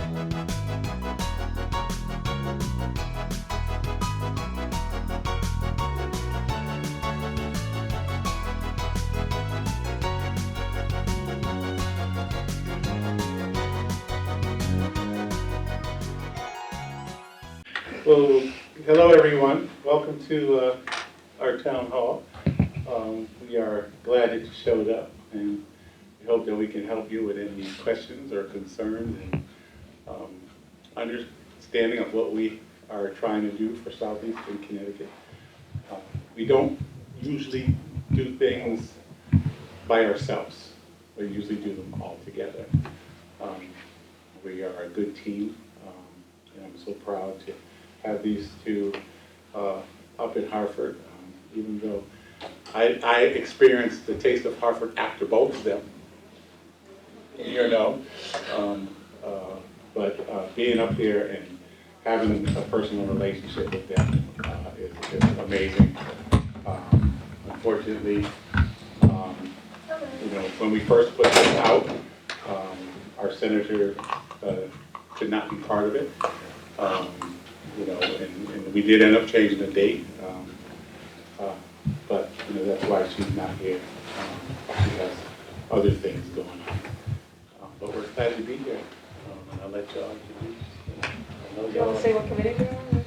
Well, hello everyone. Welcome to our town hall. We are glad that you showed up, and we hope that we can help you with any questions or concerns and understanding of what we are trying to do for Southeastern Connecticut. We don't usually do things by ourselves. We usually do them all together. We are a good team, and I'm so proud to have these two up in Hartford, even though I experienced the taste of Hartford after both of them, but being up here and having a personal relationship with them is amazing. Unfortunately, when we first put this out, our senator could not be part of it. And we did end up changing the date, but that's why she's not here. She has other things going on. But we're glad to be here. And I'll let y'all introduce. Do you want to say what committee you're on?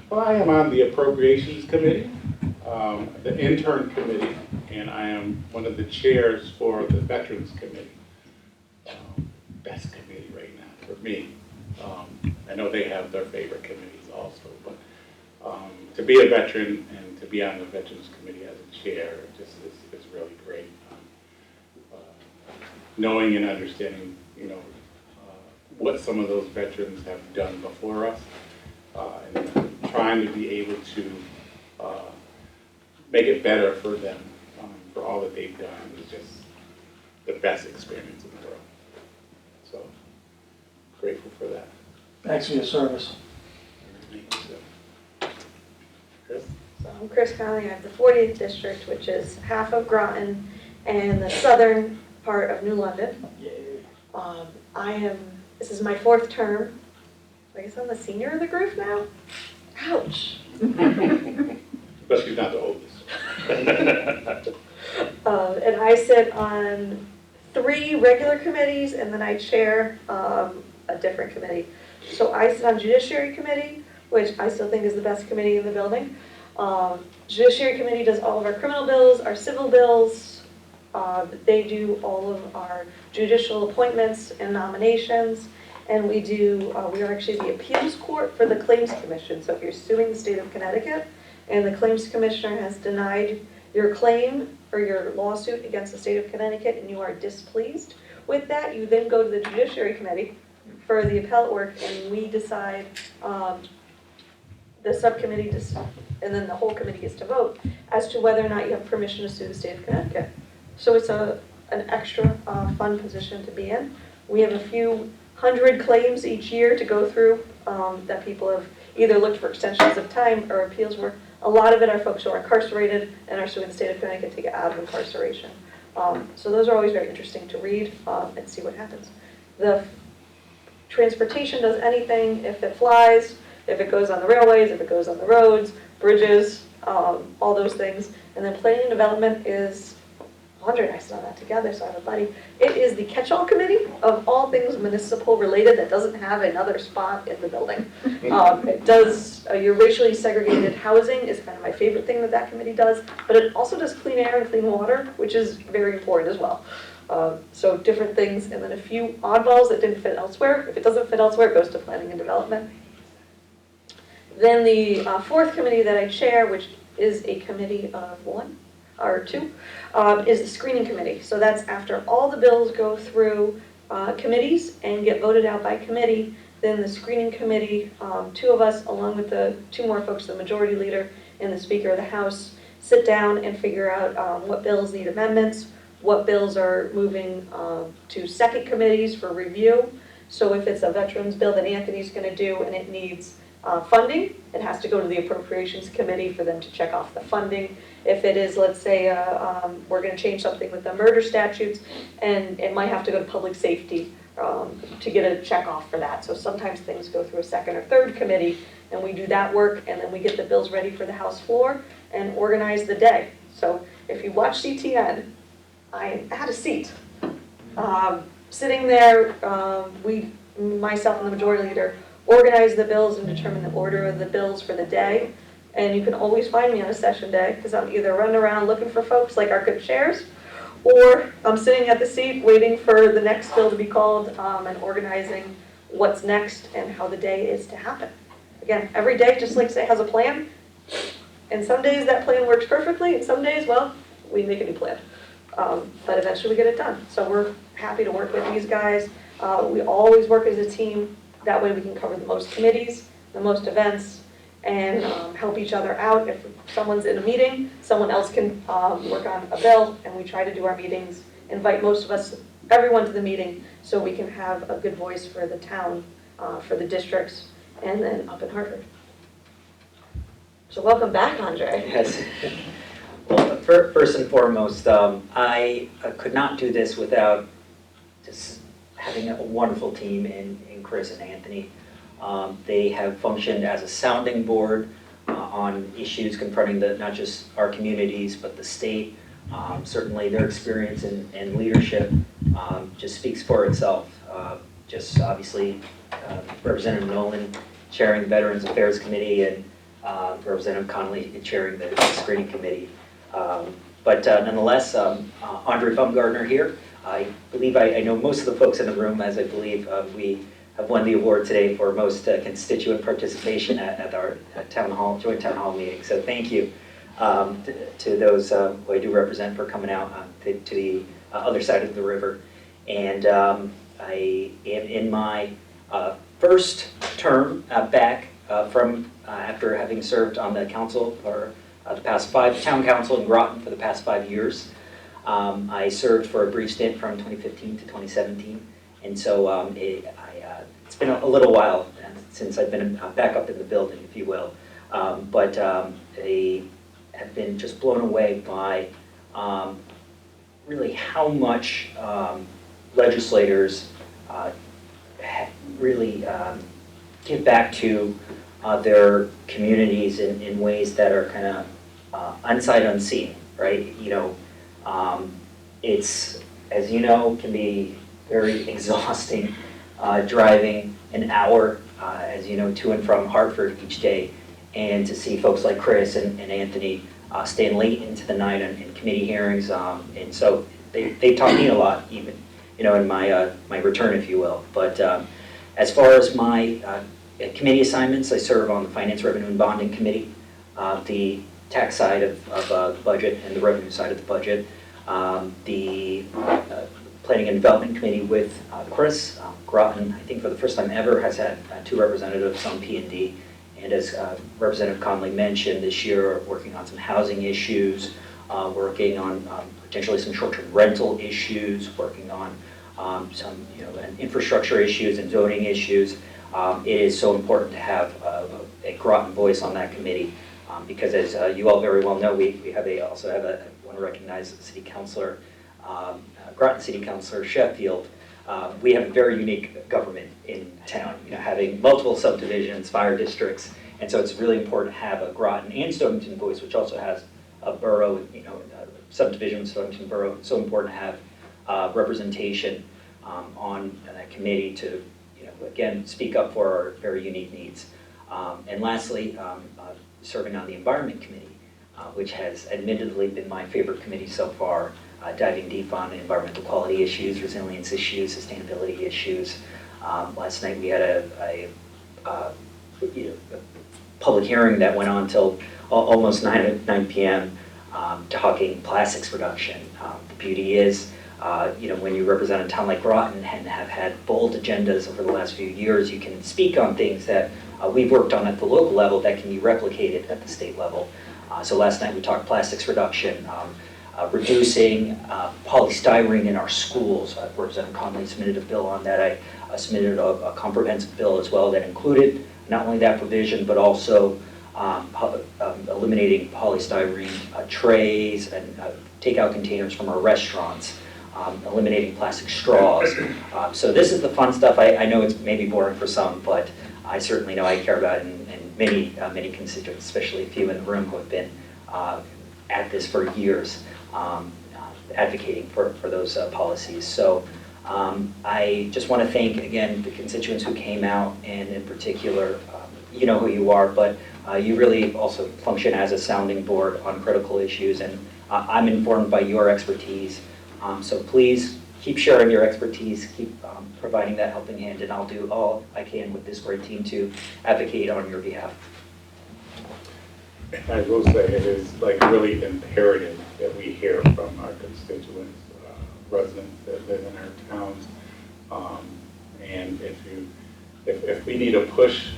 Well, I am on the Appropriations Committee, the Intern Committee, and I am one of the chairs for the Veterans Committee. Best committee right now for me. I know they have their favorite committees also, but to be a veteran and to be on the Veterans Committee as a chair just is really great. Knowing and understanding, what some of those veterans have done before us, and trying to be able to make it better for them, for all that they've done is just the best experience in the world. So, grateful for that. Thanks for your service. Chris? So I'm Chris Conley. I have the 40th district, which is half of Groton and the southern part of New London. This is my 4th term. I guess I'm the senior of the group now. Ouch. But she's not the oldest. And I sit on 3 regular committees, and then I chair a different committee. So I sit on Judiciary Committee, which I still think is the best committee in the building. Judiciary Committee does all of our criminal bills, our civil bills. They do all of our judicial appointments and nominations. And we are actually the appeals court for the Claims Commission. So if you're suing the state of Connecticut and the Claims Commissioner has denied your claim or your lawsuit against the state of Connecticut and you are displeased with that, you then go to the Judiciary Committee for the appellate work, and we decide, the subcommittee, and then the whole committee gets to vote as to whether or not you have permission to sue the state of Connecticut. So it's an extra fun position to be in. We have a few hundred claims each year to go through that people have either looked for extensions of time or appeals where a lot of it are folks who are incarcerated and are suing the state of Connecticut to get out of incarceration. So those are always very interesting to read and see what happens. The transportation does anything, if it flies, if it goes on the railways, if it goes on the roads, bridges, all those things. And then planning and development is, Aundré and I sit on that together, so I have a buddy. It is the catch-all committee of all things municipal related that doesn't have another spot in the building. It does, your racially segregated housing is kind of my favorite thing that committee does, but it also does clean air and clean water, which is very important as well. So different things, and then a few oddballs that didn't fit elsewhere. If it doesn't fit elsewhere, it goes to planning and development. Then the 4th committee that I chair, which is a committee of 1 or 2, is the screening committee. So that's after all the bills go through committees and get voted out by committee, then the screening committee, 2 of us, along with the 2 more folks, the majority leader and the Speaker of the House, sit down and figure out what bills need amendments, what bills are moving to second committees for review. So if it's a veterans bill that Anthony's going to do and it needs funding, it has to go to the Appropriations Committee for them to check off the funding. If it is, let's say, we're going to change something with the murder statutes, and it might have to go to Public Safety to get a check off for that. So sometimes things go through a second or third committee, and we do that work, and then we get the bills ready for the House floor and organize the day. So if you watch CTN, I had a seat. Sitting there, myself and the majority leader, organize the bills and determine the order of the bills for the day. And you can always find me on a session day, because I'm either running around looking for folks like our good chairs, or I'm sitting at the seat waiting for the next bill to be called, and organizing what's next and how the day is to happen. Again, every day, just like say, has a plan. And some days that plan works perfectly, and some days, well, we make a new plan. But eventually we get it done. So we're happy to work with these guys. We always work as a team. That way we can cover the most committees, the most events, and help each other out. If someone's in a meeting, someone else can work on a bill, and we try to do our meetings, invite most of us, everyone to the meeting, so we can have a good voice for the town, for the districts, and then up in Hartford. So welcome back, Aundré. Yes. Well, first and foremost, I could not do this without just having a wonderful team in Chris and Anthony. They have functioned as a sounding board on issues confronting not just our communities, but the state. Certainly their experience in leadership just speaks for itself. Just obviously Representative Nolan chairing the Veterans Affairs Committee, and Representative Conley chairing the Screening Committee. But nonetheless, Aundré Bumgardner here. I believe I know most of the folks in the room, as I believe we have won the award today for most constituent participation at our joint town hall meeting. So thank you to those who I do represent for coming out to the other side of the river. And I am in my first term back from after having served on the council for the past town council in Groton for the past 5 years. I served for a brief stint from 2015 to 2017, and so it's been a little while since I've been back up in the building, if you will. But I have been just blown away by really how much legislators really give back to their communities in ways that are kind of unsight unseen, right? You know, it's, as you know, can be very exhausting driving an hour, as you know, to and from Hartford each day, and to see folks like Chris and Anthony staying late into the night in committee hearings, and so they taught me a lot, even, you know, in my return, if you will. But as far as my committee assignments, I serve on the Finance, Revenue, and Bonding Committee, the tax side of the budget and the revenue side of the budget, the Planning and Development Committee with Chris. Groton, I think for the first time ever, has had 2 representatives on P&D, and as Representative Conley mentioned, this year working on some housing issues, working on potentially some short-term rental issues, working on some infrastructure issues and zoning issues. It is so important to have a Groton voice on that committee, because as you all very well know, we also have I want to recognize the City Councilor, Groton City Councilor Sheffield. We have a very unique government in town, having multiple subdivisions, fire districts, and so it's really important to have a Groton and Stonington voice, which also has a borough, subdivision in Stonington Borough. It's so important to have representation on that committee to, again, speak up for our very unique needs. And lastly, serving on the Environment Committee, which has admittedly been my favorite committee so far, diving deep on environmental quality issues, resilience issues, sustainability issues. Last night we had a public hearing that went on till almost 9 p.m. Talking plastics reduction. The beauty is, when you represent a town like Groton and have had bold agendas over the last few years, you can speak on things that we've worked on at the local level that can be replicated at the state level. So last night we talked plastics reduction, reducing polystyrene in our schools. Representative Conley submitted a bill on that. I submitted a comprehensive bill as well that included not only that provision, but also eliminating polystyrene trays and takeout containers from our restaurants. eliminating plastic straws. So this is the fun stuff. I know it's maybe boring for some, but I certainly know I care about it, and many constituents, especially a few in the room who have been at this for years, advocating for those policies. So I just want to thank, again, the constituents who came out, and in particular, you know who you are, but you really also function as a sounding board on critical issues, and I'm informed by your expertise. So please keep sharing your expertise, keep providing that helping hand, and I'll do all I can with this great team to advocate on your behalf. I will say it is like really imperative that we hear from our constituents, residents that live in our towns, and if we need a push,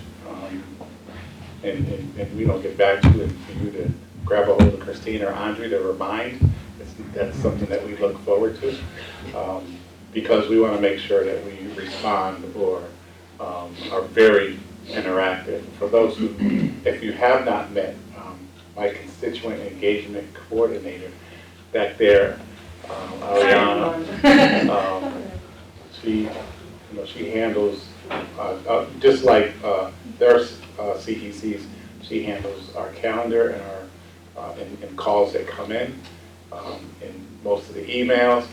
and we don't get back to it, for you to grab a hold of Christine or Aundré to remind, that's something that we look forward to, because we want to make sure that we respond or are very interactive. For those who, if you have not met my constituent engagement coordinator back there, Ariana, she handles just like their CECs. She handles our calendar and our and calls that come in, and most of the emails.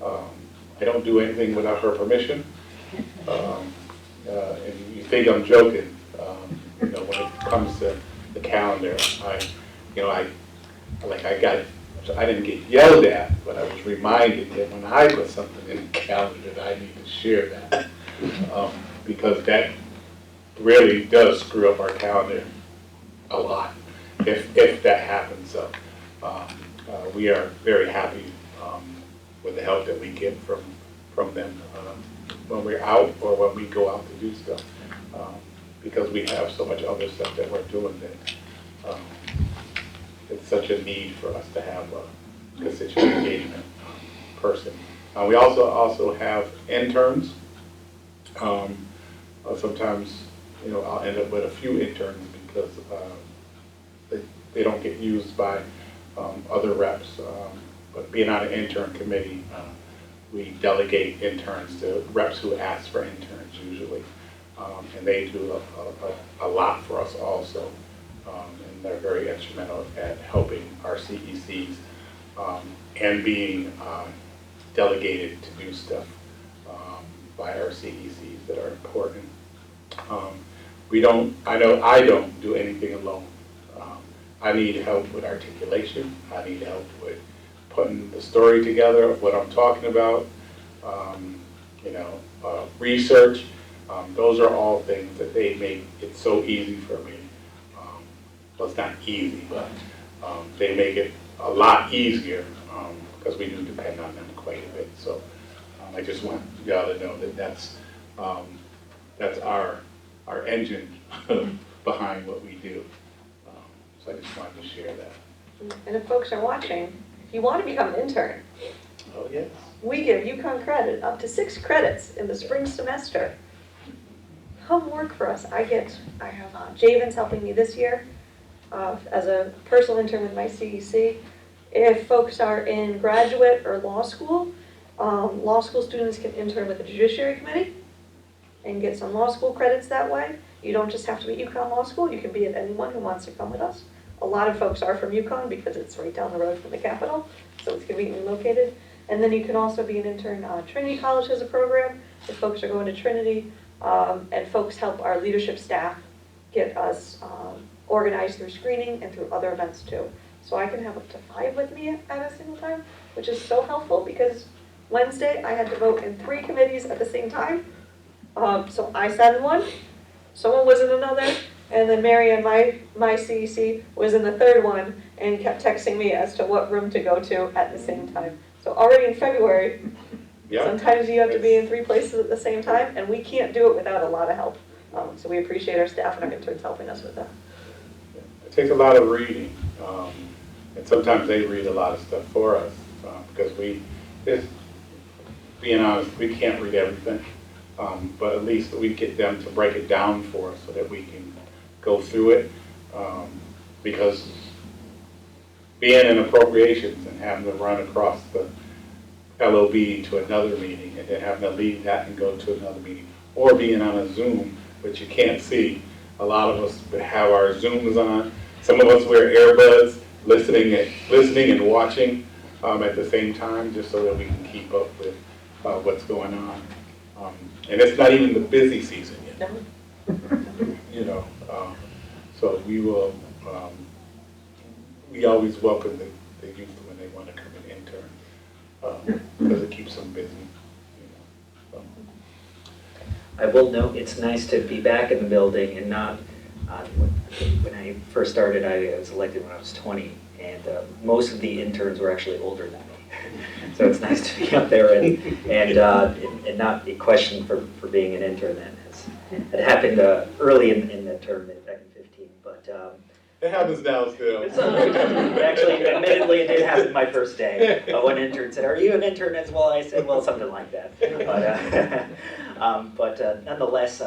I don't do anything without her permission. And you think I'm joking, when it comes to the calendar, I didn't get yelled at, but I was reminded that when I put something in the calendar that I need to share that, because that really does screw up our calendar a lot if that happens. So we are very happy with the help that we get from them when we're out or when we go out to do stuff, because we have so much other stuff that we're doing that it's such a need for us to have a constituent engagement person. We also have interns. Sometimes, I'll end up with a few interns because they don't get used by other reps. But being on an intern committee, we delegate interns to reps who ask for interns usually. And they do a lot for us also. And they're very instrumental at helping our CECs and being delegated to do stuff by our CECs that are important. I know I don't do anything alone. I need help with articulation. I need help with putting the story together of what I'm talking about. Research. Those are all things that they make it so easy for me. Well, it's not easy, but they make it a lot easier because we do depend on them quite a bit. So I just want y'all to know that that's our engine behind what we do. So I just wanted to share that. And if folks are watching, if you want to become an intern, Oh yes. we give UConn credit, up to 6 credits in the spring semester. Come work for us. I have Javen's helping me this year as a personal intern with my CEC. If folks are in graduate or law school students can intern with the Judiciary Committee and get some law school credits that way. You don't just have to be at UConn Law School. You can be at anyone who wants to come with us. A lot of folks are from UConn because it's right down the road from the Capitol, so it's conveniently located. And then you can also be an intern. Trinity College has a program if folks are going to Trinity, and folks help our leadership staff get us organized through screening and through other events too. So I can have up to 5 with me at a single time, which is so helpful because Wednesday I had to vote in 3 committees at the same time. So I sat in one, someone was in another, and then Mary and my CEC was in the 3rd one and kept texting me as to what room to go to at the same time. So already in February, sometimes you have to be in 3 places at the same time, and we can't do it without a lot of help. So we appreciate our staff and our interns helping us with that. It takes a lot of reading, and sometimes they read a lot of stuff for us because being honest, we can't read everything, but at least we get them to break it down for us so that we can go through it, because being in appropriations and having to run across LOB to another meeting and then having to leave that and go to another meeting, or being on a Zoom, which you can't see. A lot of us have our Zooms on. Some of us wear earbuds, listening and watching at the same time, just so that we can keep up with what's going on. And it's not even the busy season yet. You know, so we will. We always welcome the youth when they want to come and intern, because it keeps them busy. You know, I will note, it's nice to be back in the building and not, when I first started, I was elected when I was 20, and most of the interns were actually older than me. So it's nice to be up there and not be questioned for being an intern. It happened early in the term, back in 15, but it happens now still. actually, admittedly, it did happen my first day. One intern said, "Are you an intern as well?" I said, "Well, something like that." But nonetheless,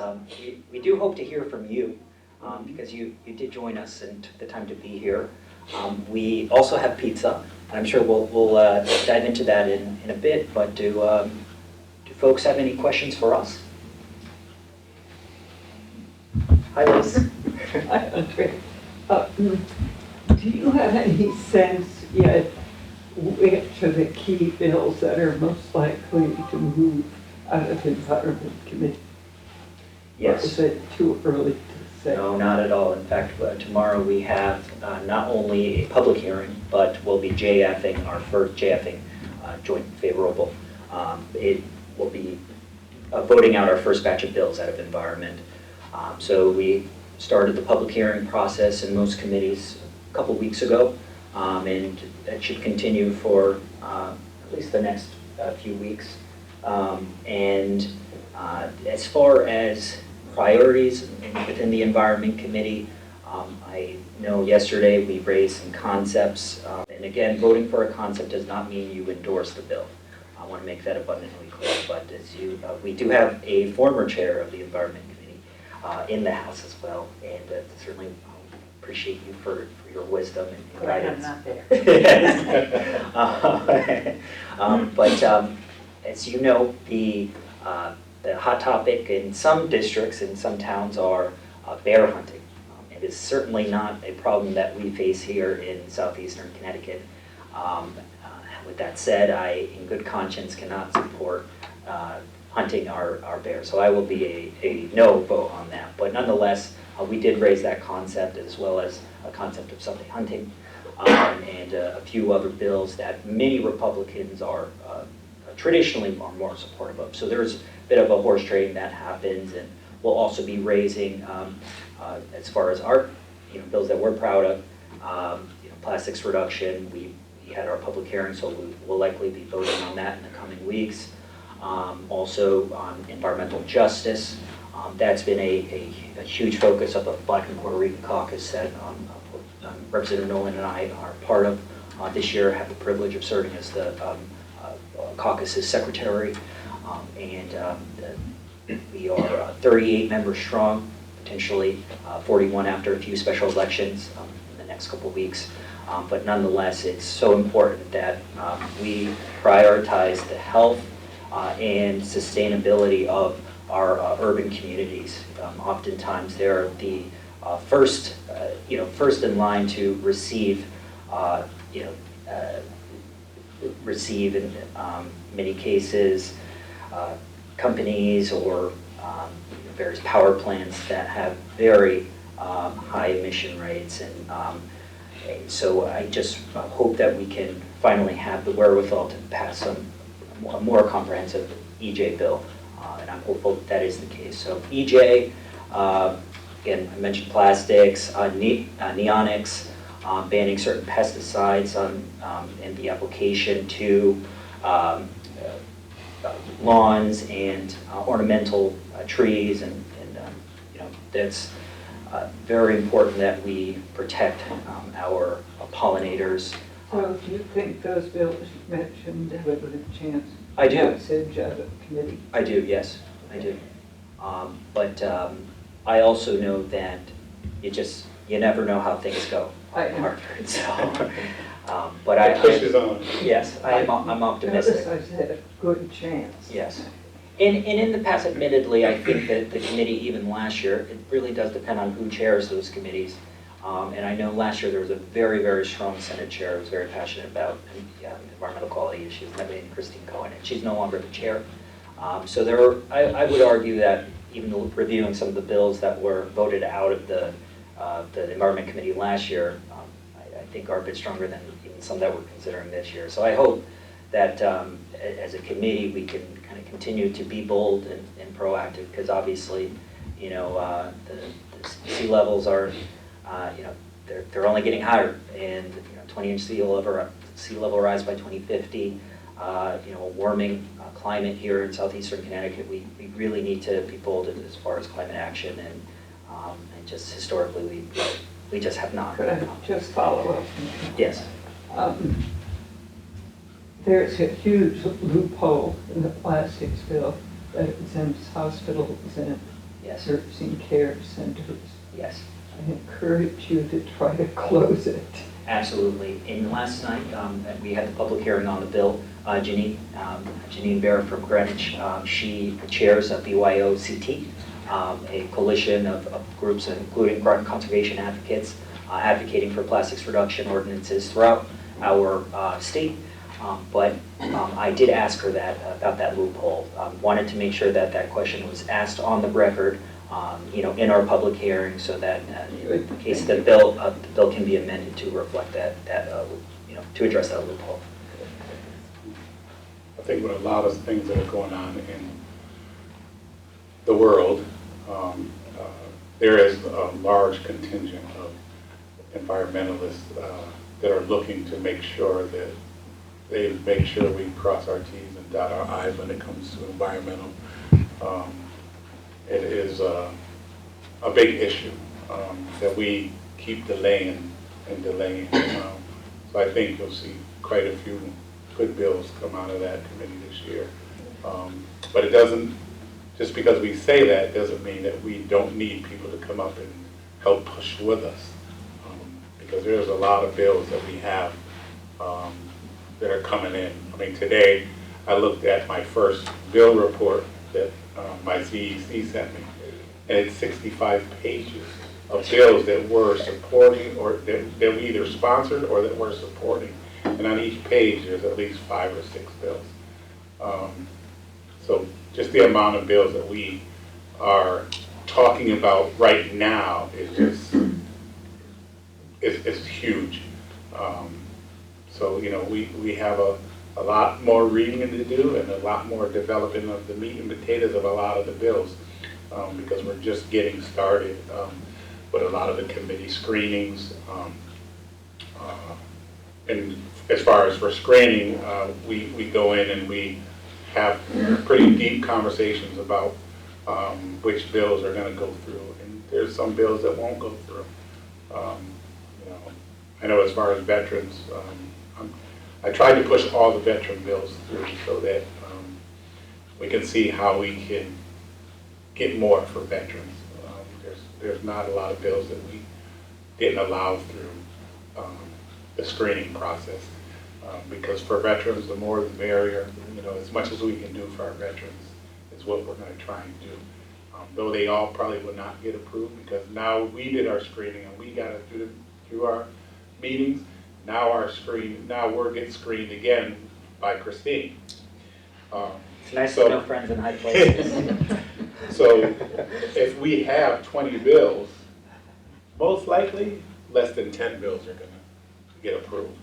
we do hope to hear from you because you did join us and took the time to be here. We also have pizza. I'm sure we'll dive into that in a bit. But do folks have any questions for us? Hi, Liz. Hi, Aundré. Do you have any sense yet which of the key bills that are most likely to move out of Environment Committee? Yes. Or is it too early to say? No, not at all. In fact, tomorrow we have not only a public hearing, but we'll be JFing, our first JFing joint favorable. It will be voting out our first batch of bills out of Environment. So we started the public hearing process in most committees a couple weeks ago, and that should continue for at least the next few weeks. And as far as priorities within the Environment Committee, I know yesterday we raised some concepts, and again, voting for a concept does not mean you endorse the bill. I want to make that abundantly clear, but as we do have a former chair of the Environment Committee in the House as well, and certainly appreciate you for your wisdom and guidance. I'm not there. But as you know, the hot topic in some districts, in some towns, are bear hunting. It is certainly not a problem that we face here in Southeastern Connecticut. With that said, I, in good conscience, cannot support hunting our bears. So I will be a no vote on that. But nonetheless, we did raise that concept as well as a concept of Sunday hunting and a few other bills that many Republicans are traditionally are more supportive of. So there's a bit of a horse trading that happens, and we'll also be raising, as far as our bills that we're proud of, plastics reduction. We had our public hearing, so we will likely be voting on that in the coming weeks. Also on environmental justice. That's been a huge focus of the Black and Puerto Rican caucus that Representative Nolan and I are part of. This year I have the privilege of serving as the caucus's secretary. We are 38 members strong, potentially 41 after a few special elections in the next couple of weeks. But nonetheless, it's so important that we prioritize the health and sustainability of our urban communities. Oftentimes, they're the first in line to receive, receive in many cases companies or various power plants that have very high emission rates, and so I just hope that we can finally have the wherewithal to pass a more comprehensive EJ bill, and I'm hopeful that is the case. So EJ, again, I mentioned plastics, neonics, banning certain pesticides and the application to lawns and ornamental trees, and that's very important that we protect our pollinators. So do you think those bills you mentioned have a good chance? I do. Passage out of committee? I do, yes, I do. But I also know that you never know how things go. I know. Hartford. So But The push is on. yes, I'm optimistic. Notice I said a good chance. Yes. And in the past, admittedly, I think that the committee, even last year, it really does depend on who chairs those committees. And I know last year there was a very, very strong Senate chair who was very passionate about environmental quality issues, that being Christine Cohen, and she's no longer the chair. So I would argue that even reviewing some of the bills that were voted out of the Environment Committee last year, I think are a bit stronger than even some that we're considering this year. So I hope that as a committee, we can kind of continue to be bold and proactive, because obviously, you know, the sea levels are, you know, they're only getting higher, and you know, 20-inch sea level rise by 2050. You know, a warming climate here in southeastern Connecticut. We really need to be bold as far as climate action, and just historically we just have not. Could I just follow up? Yes. There's a huge loophole in the plastics bill that exempts hospitals and Yes. nursing care centers. Yes. I encourage you to try to close it. Absolutely. And last night, we had the public hearing on the bill. Janine Bear from Greenwich, she chairs a BYOCT, a coalition of groups, including garden conservation advocates, advocating for plastics reduction ordinances throughout our state. But I did ask her about that loophole. Wanted to make sure that that question was asked on the record, you know, in our public hearing, so that in case the bill can be amended to reflect that you know, to address that loophole. I think with a lot of things that are going on in the world, there is a large contingent of environmentalists that are looking to make sure that they make sure we cross our T's and dot our I's when it comes to environmental. It is a big issue that we keep delaying and delaying. So I think you'll see quite a few good bills come out of that committee this year. But it doesn't, just because we say that, doesn't mean that we don't need people to come up and help push with us. Because there's a lot of bills that we have that are coming in. I mean, today I looked at my first bill report that my CEC sent me, and it's 65 pages of bills that we're supporting, or that we either sponsored or that we're supporting. And on each page there's at least 5 or 6 bills. So just the amount of bills that we are talking about right now is just, it's huge. So, you know, we have a lot more reading to do and a lot more developing of the meat and potatoes of a lot of the bills, because we're just getting started with a lot of the committee screenings. And as far as for screening, we go in and we have pretty deep conversations about which bills are going to go through. And there's some bills that won't go through. You know, I know as far as veterans, I tried to push all the veteran bills through so that we can see how we can get more for veterans. There's not a lot of bills that we didn't allow through the screening process, because for veterans, the more the merrier. You know, as much as we can do for our veterans is what we're going to try and do. Though they all probably will not get approved, because now we did our screening and we got it through our meetings. Now we're getting screened again by Christine. It's nice to know friends in high places. So if we have 20 bills, most likely less than 10 bills are going to get approved.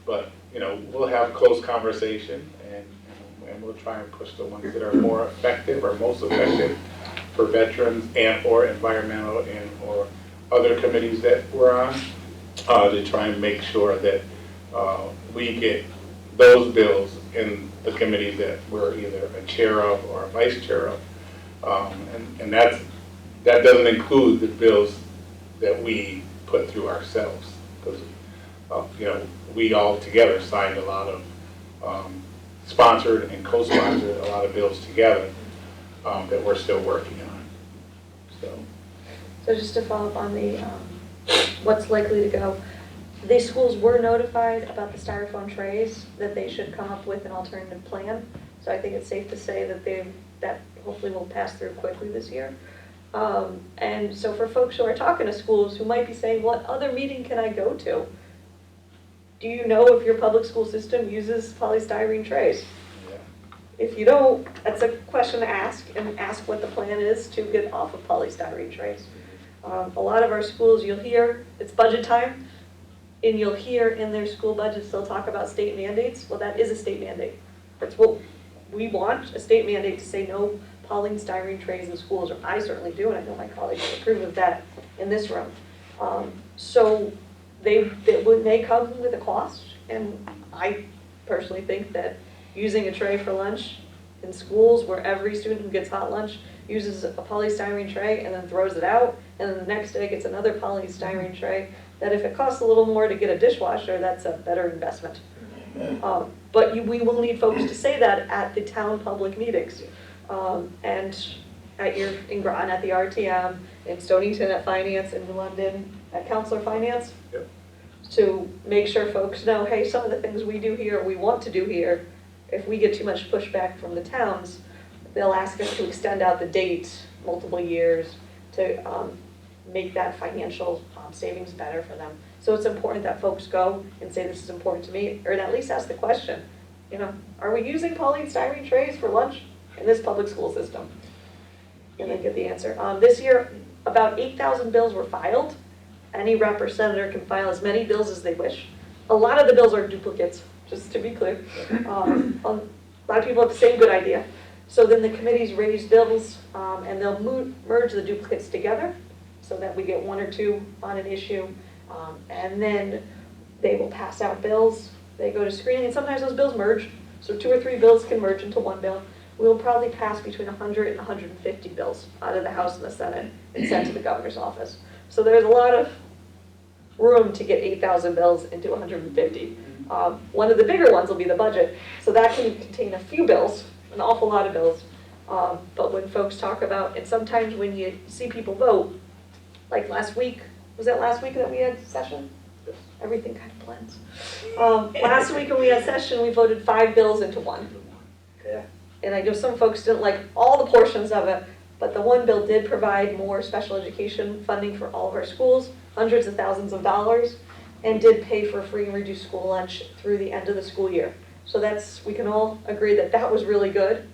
But you know, we'll have close conversation, and we'll try and push the ones that are more effective or most effective for veterans and or environmental and or other committees that we're on, to try and make sure that we get those bills in the committees that we're either a chair of or a vice chair of. And that doesn't include the bills that we put through ourselves, because you know, we all together signed a lot of sponsored and co-sponsored a lot of bills together that we're still working on. So just to follow up on the what's likely to go, The schools were notified about the styrofoam trays, that they should come up with an alternative plan. So I think it's safe to say that that hopefully will pass through quickly this year. And so for folks who are talking to schools who might be saying, what other meeting can I go to? Do you know if your public school system uses polystyrene trays? If you don't, that's a question to ask, and ask what the plan is to get off of polystyrene trays. A lot of our schools, you'll hear, it's budget time, and you'll hear in their school budgets, they'll talk about state mandates. Well, that is a state mandate. That's what we want, a state mandate to say no polystyrene trays in schools, or I certainly do, and I know my colleagues approve of that in this room. So they may come with a cost, and I personally think that using a tray for lunch in schools where every student who gets hot lunch uses a polystyrene tray and then throws it out, and then the next day gets another polystyrene tray, that if it costs a little more to get a dishwasher, that's a better investment. But we will need folks to say that at the town public meetings. And in Groton at the RTM, in Stonington at Finance, in London at Counselor Finance. Yep. To make sure folks know, hey, some of the things we do here, we want to do here, if we get too much pushback from the towns, they'll ask us to extend out the date multiple years to make that financial savings better for them. So it's important that folks go and say, this is important to me, or at least ask the question, are we using polystyrene trays for lunch in this public school system? And then get the answer. This year, about 8,000 bills were filed. Any rep or senator can file as many bills as they wish. A lot of the bills are duplicates, just to be clear. A lot of people have the same good idea. So then the committees raise bills, and they'll merge the duplicates together so that we get one or two on an issue. And then they will pass out bills. They go to screening, and sometimes those bills merge. So 2 or 3 bills can merge into one bill. We'll probably pass between 100 and 150 bills out of the House and the Senate and sent to the governor's office. So there's a lot of room to get 8,000 bills into 150. One of the bigger ones will be the budget. So that can contain a few bills, an awful lot of bills. But when folks talk about, and sometimes when you see people vote, like last week, was that last week that we had session? Yes. Everything kind of blends. Last week when we had session, we voted 5 bills into one. Yeah. And I know some folks didn't like all the portions of it, but the one bill did provide more special education funding for all of our schools, hundreds of thousands of dollars, and did pay for free and reduced school lunch through the end of the school year. So we can all agree that that was really good.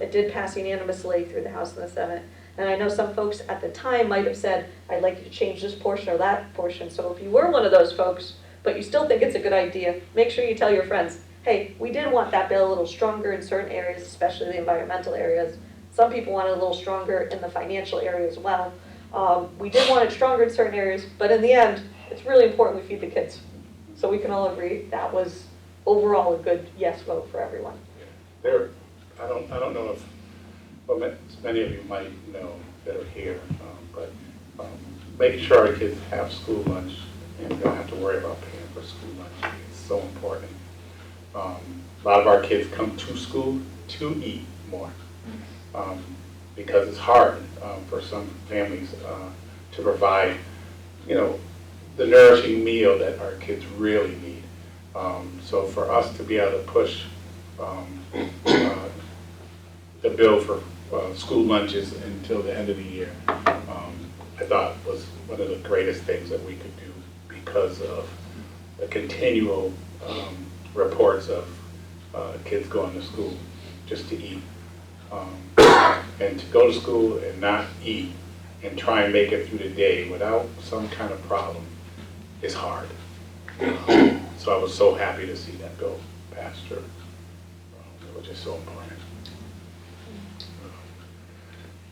It did pass unanimously through the House and the Senate. And I know some folks at the time might have said, I'd like you to change this portion or that portion. So if you were one of those folks, but you still think it's a good idea, make sure you tell your friends, hey, we did want that bill a little stronger in certain areas, especially the environmental areas. Some people want it a little stronger in the financial area as well. We did want it stronger in certain areas, but in the end, it's really important we feed the kids. So we can all agree that was overall a good yes vote for everyone. I don't know if, well, many of you might know that are here, but making sure our kids have school lunch and don't have to worry about paying for school lunch is so important. A lot of our kids come to school to eat more because it's hard for some families to provide, the nourishing meal that our kids really need. So for us to be able to push the bill for school lunches until the end of the year, I thought was one of the greatest things that we could do because of the continual reports of kids going to school just to eat. And to go to school and not eat and try and make it through the day without some kind of problem is hard. So I was so happy to see that bill pass through. It was just so important.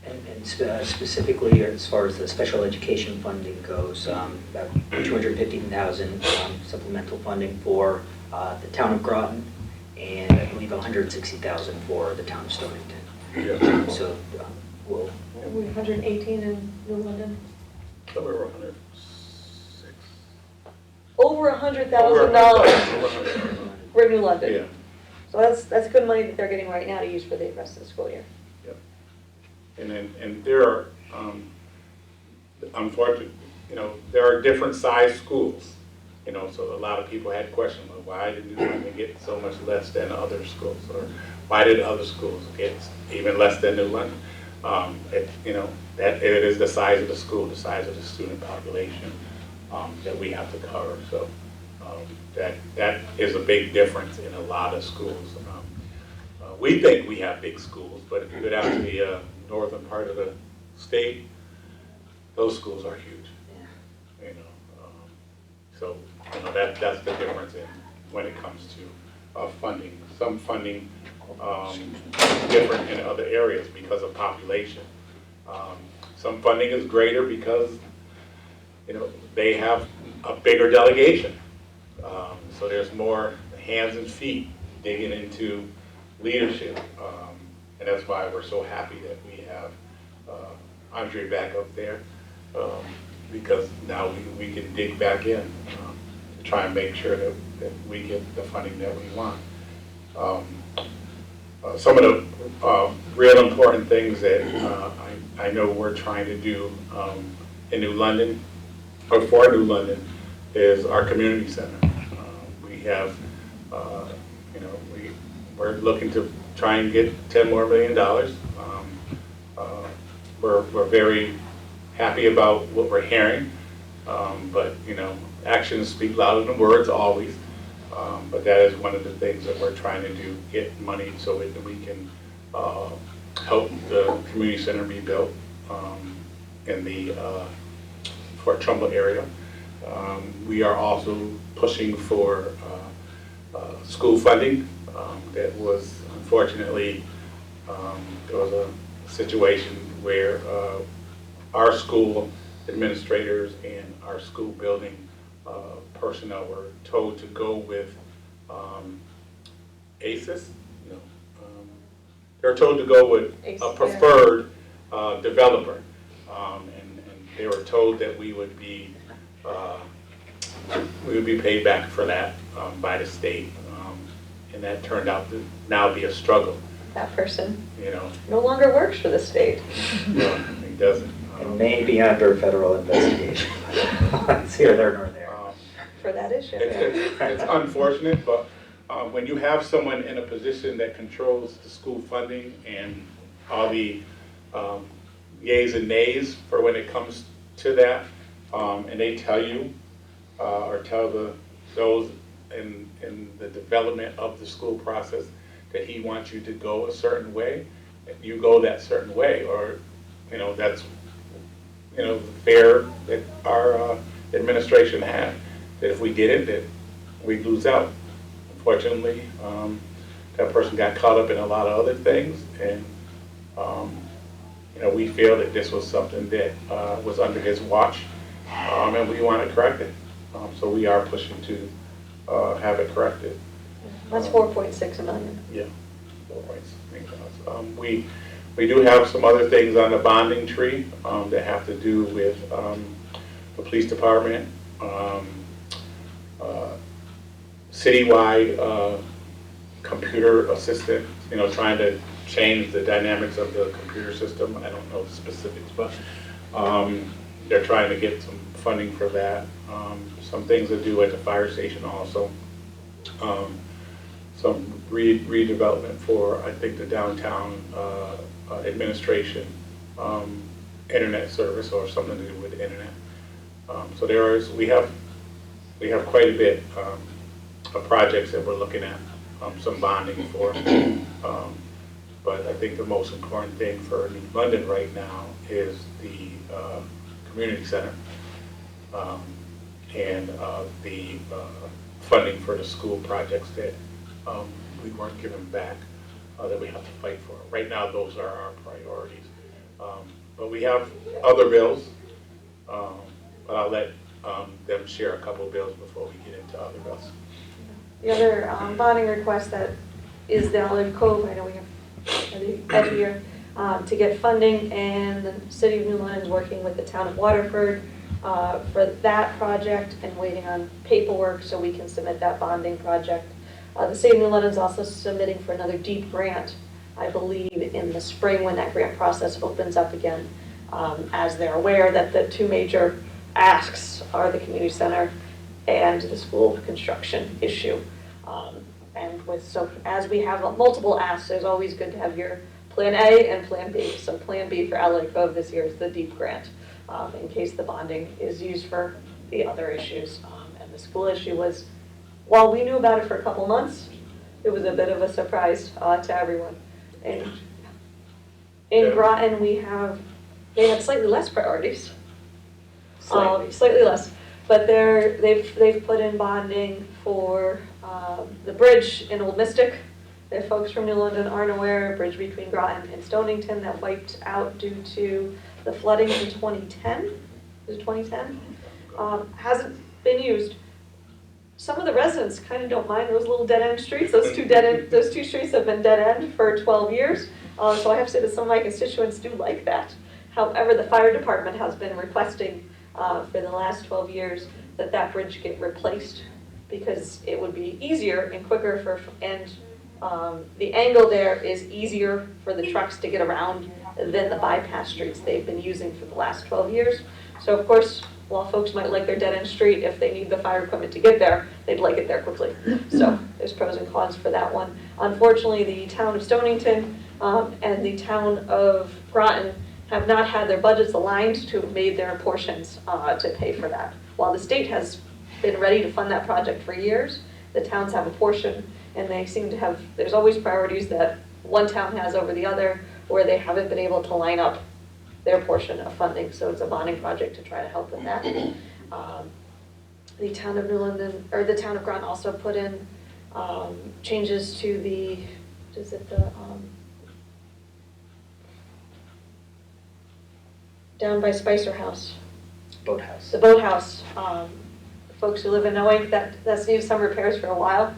And specifically, as far as the special education funding goes, about 250,000 supplemental funding for the town of Groton, and I believe 160,000 for the town of Stonington. Yeah. So we'll. We 118 in New London. So we were 106. Over $100,000 for New London. Yeah. So that's good money that they're getting right now to use for the rest of the school year. Yep. And there are, unfortunately, there are different size schools. You know, so a lot of people had questions, well, why did New London get so much less than other schools? Or why did other schools get even less than New London? You know, that it is the size of the school, the size of the student population that we have to cover. So that is a big difference in a lot of schools. We think we have big schools, but if you go down to the northern part of the state, those schools are huge. You know, so you know that's the difference in when it comes to funding. Some funding different in other areas because of population. Some funding is greater because you know they have a bigger delegation. So there's more hands and feet digging into leadership, and that's why we're so happy that we have Aundré back up there, because now we can dig back in to try and make sure that we get the funding that we want. Some of the real important things that I know we're trying to do in New London, or for New London, is our community center. We have, you know, we're looking to try and get $10 million more. We're very happy about what we're hearing, but you know, actions speak louder than words always. But that is one of the things that we're trying to do, get money so that we can help the community center be built in the Fort Trumbull area. We are also pushing for school funding. That was unfortunately, there was a situation where our school administrators and our school building personnel were told to go with ACES. No, they were told to go with a preferred developer, and they were told that we would be paid back for that by the state, and that turned out to now be a struggle. That person, you know, no longer works for the state. No, he doesn't. It may be under federal investigation. It's here, there, nor there. For that issue. It's unfortunate, but when you have someone in a position that controls the school funding and all the yays and nays for when it comes to that, and they tell you or tell those in the development of the school process that he wants you to go a certain way, you go that certain way, or you know that's the fear that our administration had, that if we did it, that we'd lose out. Unfortunately, that person got caught up in a lot of other things, and you know, we feel that this was something that was under his watch, and we want to correct it. So we are pushing to have it corrected. That's 4.6 million. Yeah, 4.6 million. We do have some other things on the bonding tree that have to do with the police department, citywide computer assistant, you know, trying to change the dynamics of the computer system. I don't know the specifics, but they're trying to get some funding for that. Some things to do at the fire station also. Some redevelopment for, I think, the downtown administration, internet service, or something to do with the internet. So we have quite a bit of projects that we're looking at, some bonding for. But I think the most important thing for New London right now is the community center and the funding for the school projects that we weren't given back, that we have to fight for. Right now, those are our priorities. But we have other bills, but I'll let them share a couple of bills before we get into other bills. The other bonding request that is the Olive Cove, I know we have every year, to get funding, and the City of New London is working with the Town of Waterford for that project and waiting on paperwork so we can submit that bonding project. The City of New London is also submitting for another DEEP grant, I believe, in the spring when that grant process opens up again, as they're aware that the two major asks are the community center and the school construction issue. And so as we have multiple asks, it's always good to have your Plan A and Plan B. So Plan B for LA Cove this year is the DEEP grant, in case the bonding is used for the other issues. And the school issue was, while we knew about it for a couple months, it was a bit of a surprise to everyone. And in Groton, they have slightly less priorities. Slightly less. But they've put in bonding for the bridge in Old Mystic. If folks from New London aren't aware, a bridge between Groton and Stonington that wiped out due to the flooding in 2010. Was it 2010? Hasn't been used. Some of the residents kind of don't mind those little dead-end streets. Those two streets have been dead-end for 12 years. So I have to say that some of my constituents do like that. However, the fire department has been requesting for the last 12 years that bridge get replaced because it would be easier and quicker and the angle there is easier for the trucks to get around than the bypass streets they've been using for the last 12 years. So of course, while folks might like their dead-end street, if they need the fire equipment to get there, they'd like it there quickly. So there's pros and cons for that one. Unfortunately, the town of Stonington and the town of Groton have not had their budgets aligned to have made their portions to pay for that. While the state has been ready to fund that project for years, the towns have a portion, and they seem to have, there's always priorities that one town has over the other, where they haven't been able to line up their portion of funding, so it's a bonding project to try to help with that. The town of New London, or the town of Groton also put in changes to the, down by Spicer House. Boathouse. The boathouse. Folks who live in Noe, that's needed some repairs for a while.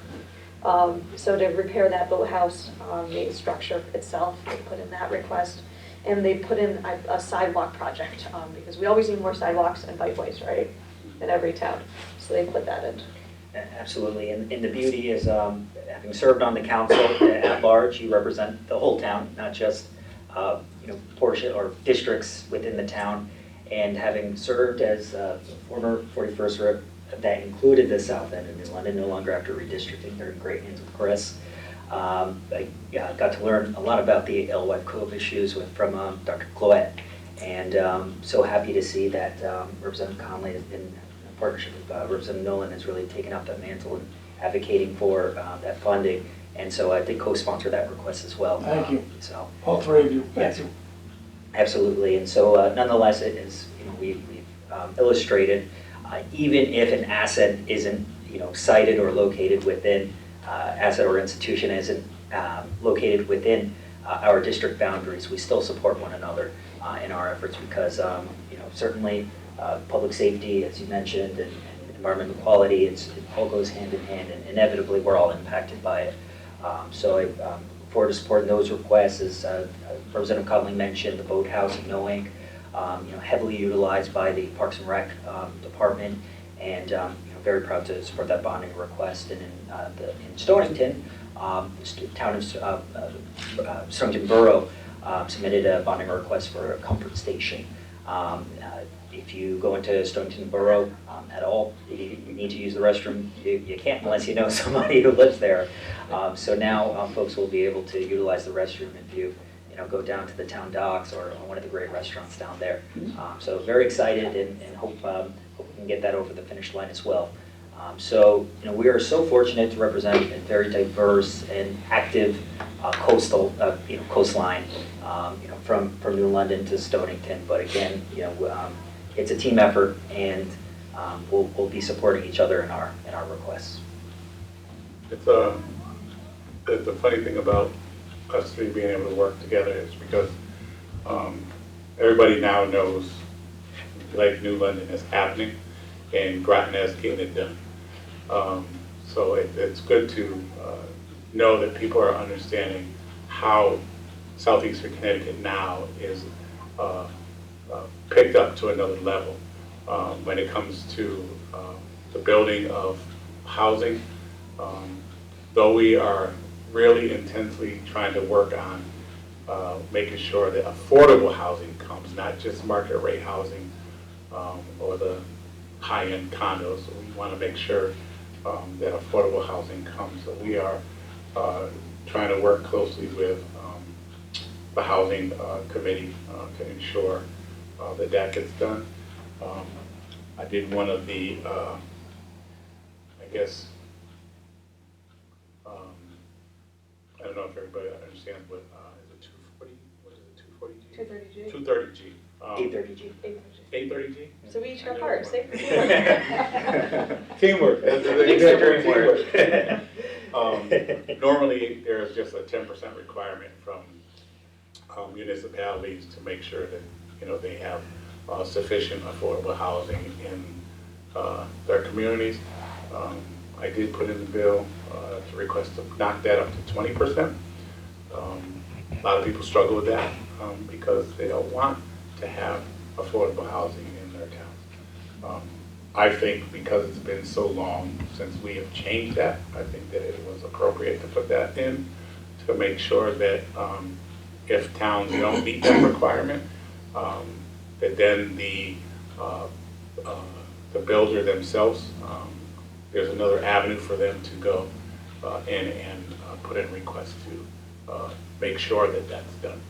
So to repair that boathouse, the structure itself, they put in that request. And they put in a sidewalk project, because we always need more sidewalks and bikeways, right, in every town. So they put that in. Absolutely, and the beauty is, having served on the council at large, you represent the whole town, not just portion or districts within the town. And having served as former 41st rep that included the South End of New London, no longer after redistricting, they're in great hands with Chris. I got to learn a lot about the Alewife Cove issues from Dr. Cloette, and so happy to see that Representative Conley, in partnership with Representative Nolan, has really taken up that mantle and advocating for that funding, and so I did co-sponsor that request as well. Thank you. So All three of you. Thank yes, you. absolutely, and so nonetheless, it is, we've illustrated, even if an asset isn't cited or located within asset or institution isn't located within our district boundaries, we still support one another in our efforts because, certainly public safety, as you mentioned, and environmental quality, it all goes hand in hand, and inevitably we're all impacted by it. So I look forward to supporting those requests. As Representative Conley mentioned, the boathouse in Noank, heavily utilized by the Parks and Rec department, and very proud to support that bonding request. And in Stonington, the town of Stonington Borough submitted a bonding request for a comfort station. If you go into Stonington Borough at all, you need to use the restroom. You can't unless you know somebody who lives there. So now folks will be able to utilize the restroom if you go down to the town docks or one of the great restaurants down there. So very excited and hope we can get that over the finish line as well. So we are so fortunate to represent a very diverse and active coastal coastline, from New London to Stonington. But again, it's a team effort, and we'll be supporting each other in our requests. It's the funny thing about us three being able to work together is because everybody now knows like New London is happening and Groton is getting it done. So it's good to know that people are understanding how Southeastern Connecticut now is picked up to another level when it comes to the building of housing. Though we are really intensely trying to work on making sure that affordable housing comes, not just market rate housing or the high-end condos. So we want to make sure that affordable housing comes. So we are trying to work closely with the housing committee to ensure that that gets done. I did one of the, I guess, I don't know if everybody understands, but is it 240? What is it? 240G? 230G. 230G. 830G? 830G? So we each have parts, say Teamwork. That's the exact word, teamwork. Normally, there's just a 10% requirement from municipalities to make sure that, you know, they have sufficient affordable housing in their communities. I did put in the bill to request to knock that up to 20%. A lot of people struggle with that because they don't want to have affordable housing in their towns. I think because it's been so long since we have changed that, I think that it was appropriate to put that in to make sure that if towns don't meet that requirement, that then the builder themselves, there's another avenue for them to go in and put in requests to make sure that that's done.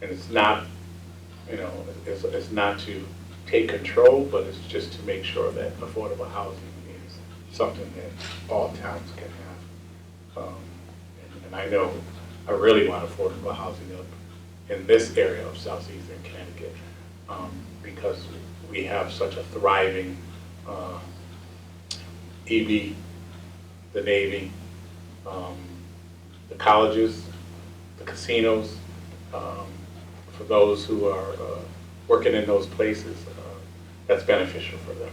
And it's not, you know, it's not to take control, but it's just to make sure that affordable housing is something that all towns can have. And I know I really want affordable housing up in this area of Southeastern Connecticut because we have such a thriving EB, the Navy, the colleges, the casinos, for those who are working in those places, that's beneficial for them.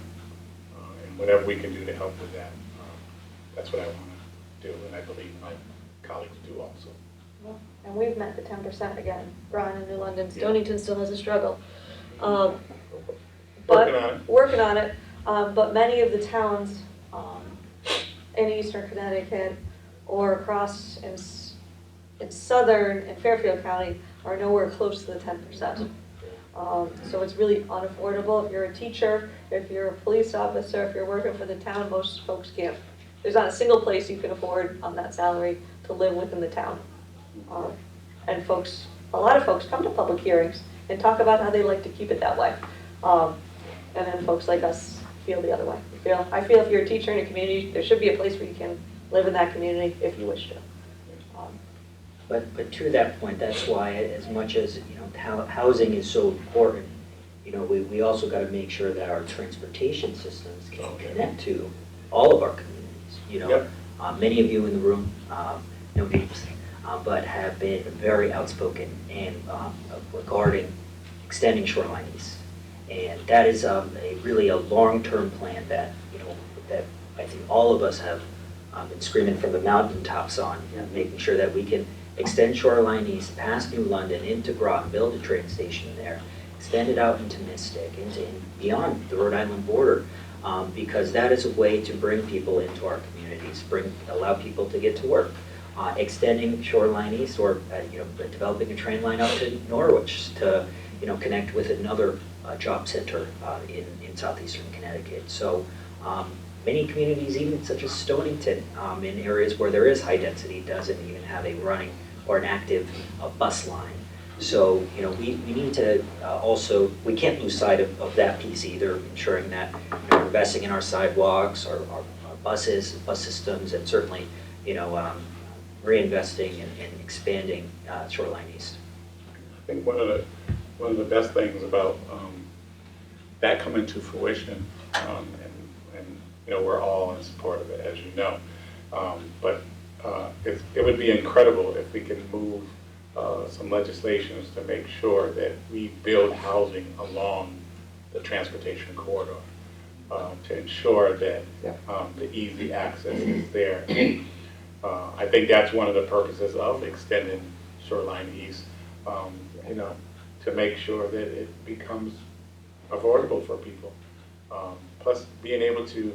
And whatever we can do to help with that, that's what I want to do, and I believe my colleagues do also. Well, and we've met the 10% again. Brian in New London, Stonington still has a struggle. But working on it. But many of the towns in Eastern Connecticut or across in Southern and Fairfield County are nowhere close to the 10%. So it's really unaffordable. If you're a teacher, if you're a police officer, if you're working for the town, most folks can't. There's not a single place you can afford on that salary to live within the town. And a lot of folks come to public hearings and talk about how they like to keep it that way. And then folks like us feel the other way. I feel if you're a teacher in a community, there should be a place where you can live in that community if you wish to. But to that point, that's why as much as, you know, housing is so important, you know, we also got to make sure that our transportation systems can connect to all of our communities. You know, Yep. Many of you in the room, no names, but have been very outspoken and regarding extending shoreline east. And that is really a long-term plan that, you know, that I think all of us have been screaming from the mountaintops on, you know, making sure that we can extend shoreline east past New London into Groton, build a train station there, extend it out into Mystic, and beyond the Rhode Island border, because that is a way to bring people into our communities, allow people to get to work. Extending shoreline east, or you know, developing a train line up to Norwich to, you know, connect with another job center in southeastern Connecticut. So many communities, even such as Stonington, in areas where there is high density, doesn't even have a running or an active bus line. So, you know, we need to also, we can't lose sight of that piece either, ensuring that, you know, we're investing in our sidewalks, our buses, bus systems, and certainly, you know, reinvesting and expanding Shoreline East. I think one of the best things about that coming to fruition, and you know, we're all in support of it, as you know, but it would be incredible if we can move some legislations to make sure that we build housing along the transportation corridor to ensure that the easy access is there. I think that's one of the purposes of extending Shoreline East, you know, to make sure that it becomes affordable for people. Plus, being able to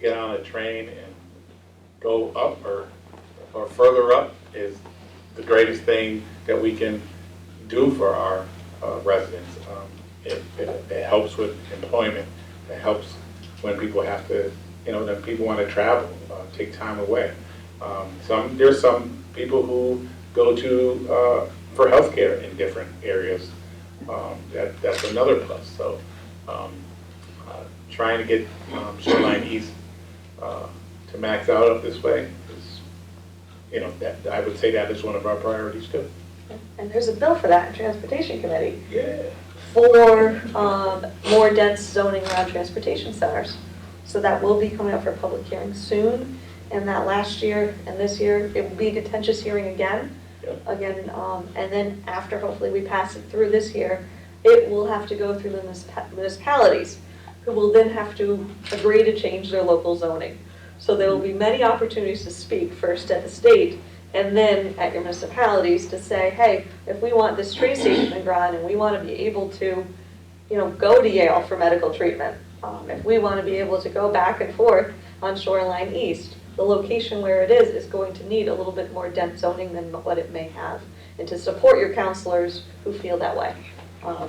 get on a train and go up or further up is the greatest thing that we can do for our residents. it helps with employment. It helps when people have to, when people want to travel, take time away. There's some people who go to for healthcare in different areas. That's another plus. So trying to get Shoreline East to max out up this way is, that I would say that is one of our priorities too. And there's a bill for that in Transportation Committee Yeah. for more dense zoning around transportation centers. So that will be coming up for public hearing soon. And that last year and this year, it will be a contentious hearing again. Yep. And then after hopefully we pass it through this year, it will have to go through the municipalities, who will then have to agree to change their local zoning. So there will be many opportunities to speak, first at the state, and then at your municipalities to say, hey, if we want this train station in Groton and we want to be able to, go to Yale for medical treatment, if we want to be able to go back and forth on Shoreline East, the location where it is going to need a little bit more dense zoning than what it may have, and to support your counselors who feel that way.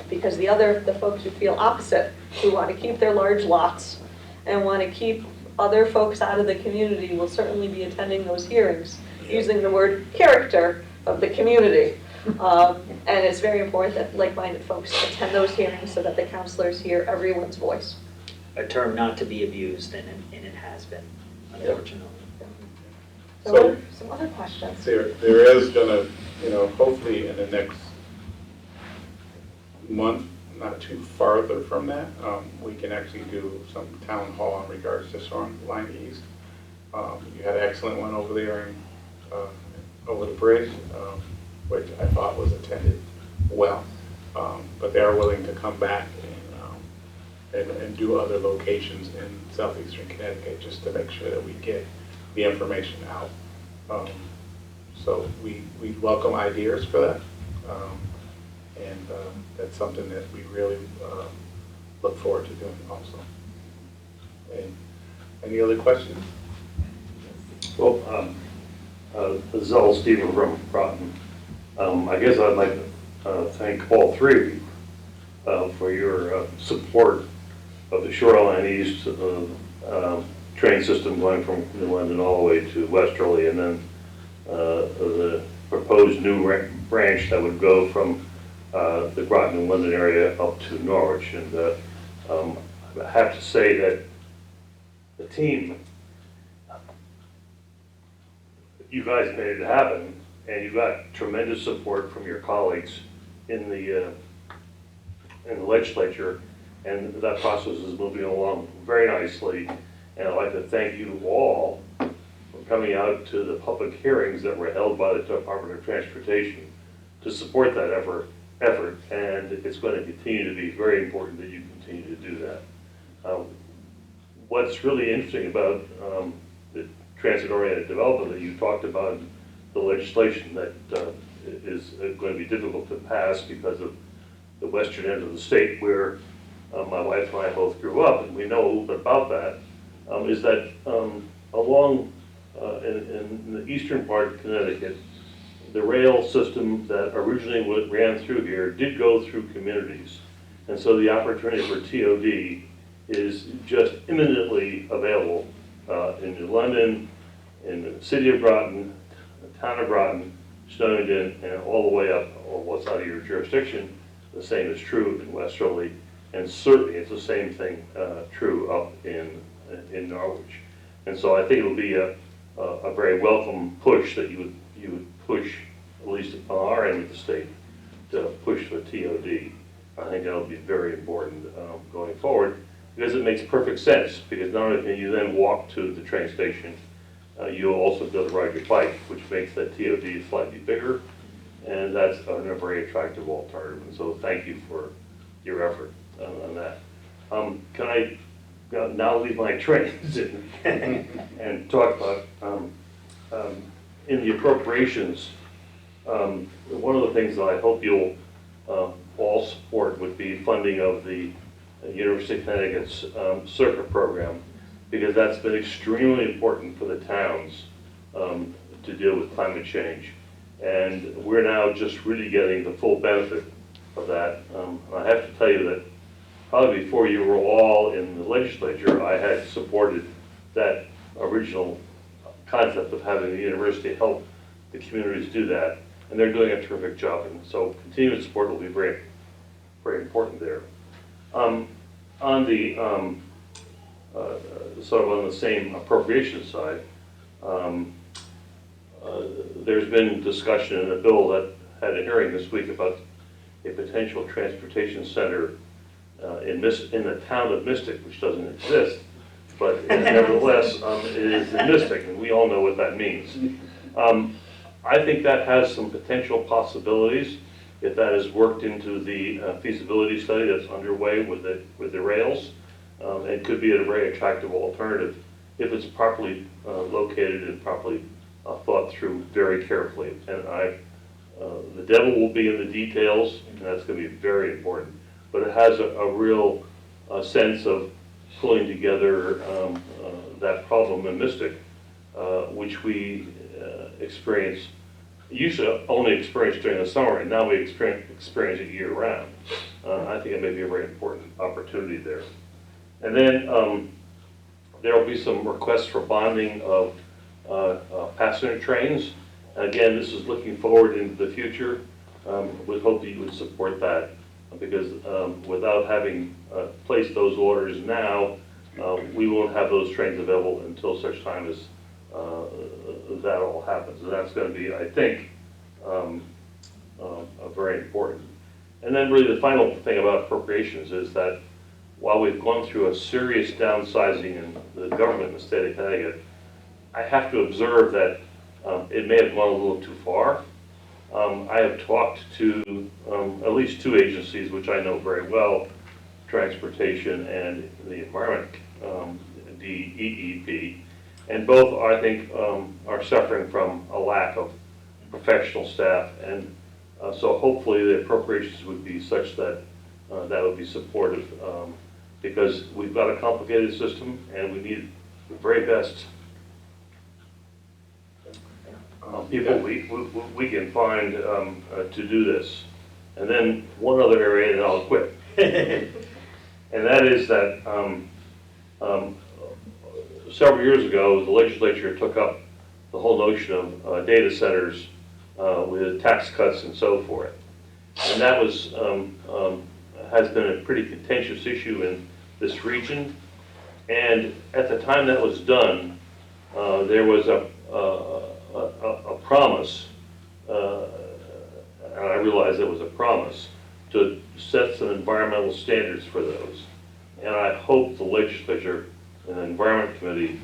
Because the folks who feel opposite, who want to keep their large lots and want to keep other folks out of the community, will certainly be attending those hearings, using the word character of the community. And it's very important that like-minded folks attend those hearings so that the counselors hear everyone's voice. A term not to be abused, and it has been, unfortunately. So some other questions. There is gonna, hopefully in the next month, not too farther from that, we can actually do some town hall in regards to Shoreline East. You had an excellent one over there over the bridge, which I thought was attended well. But they are willing to come back and do other locations in southeastern Connecticut just to make sure that we get the information out. So we welcome ideas for that. And that's something that we really look forward to doing also. And any other questions? Well, Zell Stephen from Groton. I guess I'd like to thank all three of you for your support of the Shoreline East train system going from New London all the way to Westerly, and then the proposed new branch that would go from the Groton and London area up to Norwich. And I have to say that the team, you guys made it happen, and you got tremendous support from your colleagues in the legislature, and that process is moving along very nicely. And I'd like to thank you all for coming out to the public hearings that were held by the Department of Transportation to support that effort, and it's going to continue to be very important that you continue to do that. What's really interesting about the transit-oriented development that you talked about, the legislation that is going to be difficult to pass because of the western end of the state where my wife and I both grew up, and we know a little bit about that, is that along in the eastern part of Connecticut, the rail system that originally ran through here did go through communities. And so the opportunity for TOD is just imminently available in New London, in the city of Groton, the town of Groton, Stonington, and all the way up what's out of your jurisdiction. The same is true in Westerly, and certainly it's the same thing true up in Norwich. And so I think it'll be a very welcome push that you would push, at least on our end of the state, to push for TOD. I think that'll be very important going forward, because it makes perfect sense, because not only can you then walk to the train station, you'll also be able to ride your bike, which makes that TOD slightly bigger, and that's a very attractive alternative. And so thank you for your effort on that. Can I now leave my trains and talk about in the appropriations? One of the things that I hope you'll all support would be funding of the University of Connecticut's circuit program, because that's been extremely important for the towns to deal with climate change. And we're now just really getting the full benefit of that. And I have to tell you that probably before you were all in the legislature, I had supported that original concept of having the university help the communities do that, and they're doing a terrific job, and so continued support will be very, very important there. On the sort of on the same appropriation side, there's been discussion in a bill that had a hearing this week about a potential transportation center in the town of Mystic, which doesn't exist, but nevertheless, it is in Mystic, and we all know what that means. I think that has some potential possibilities if that is worked into the feasibility study that's underway with the rails. It could be a very attractive alternative if it's properly located and properly thought through very carefully. And the devil will be in the details, and that's going to be very important. But it has a real sense of pulling together that problem in Mystic, which we used to only experience during the summer, and now we experience it year-round. I think it may be a very important opportunity there. And then there will be some requests for bonding of passenger trains. And again, this is looking forward into the future. We hope that you would support that, because without having placed those orders now, we won't have those trains available until such time as that all happens. And that's going to be, I think, very important. And then really the final thing about appropriations is that while we've gone through a serious downsizing in the government in the state of Connecticut, I have to observe that it may have gone a little too far. I have talked to at least two agencies which I know very well, Transportation and the Environment, DEEP, and both, I think, are suffering from a lack of professional staff, and so hopefully the appropriations would be such that that would be supportive, because we've got a complicated system and we need the very best people we can find to do this. And then one other area, and I'll quit. And that is that several years ago, the legislature took up the whole notion of data centers with tax cuts and so forth. And that was has been a pretty contentious issue in this region. And at the time that was done, there was a promise, and I realize it was a promise, to set some environmental standards for those. And I hope the legislature and the Environment Committee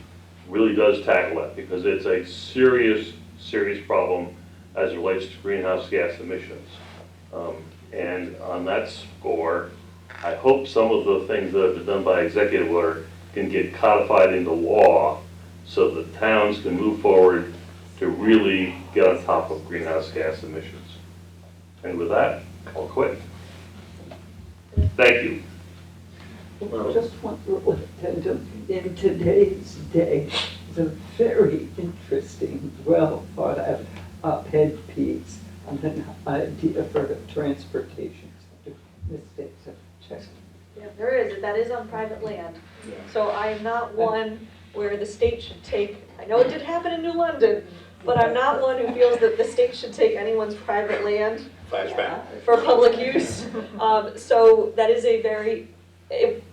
really does tackle that, because it's a serious, serious problem as it relates to greenhouse gas emissions. And on that score, I hope some of the things that have been done by executive order can get codified into law so that towns can move forward to really get on top of greenhouse gas emissions. And with that, I'll quit. Thank you. Just one little addendum. In today's day, the very interesting, well thought out op-ed piece on an idea for a transportation center. Mistakes of check. Yeah, there is, that is on private land. So I am not one where the state should take, I know it did happen in New London, but I'm not one who feels that the state should take anyone's private land for public use. So that is a very, it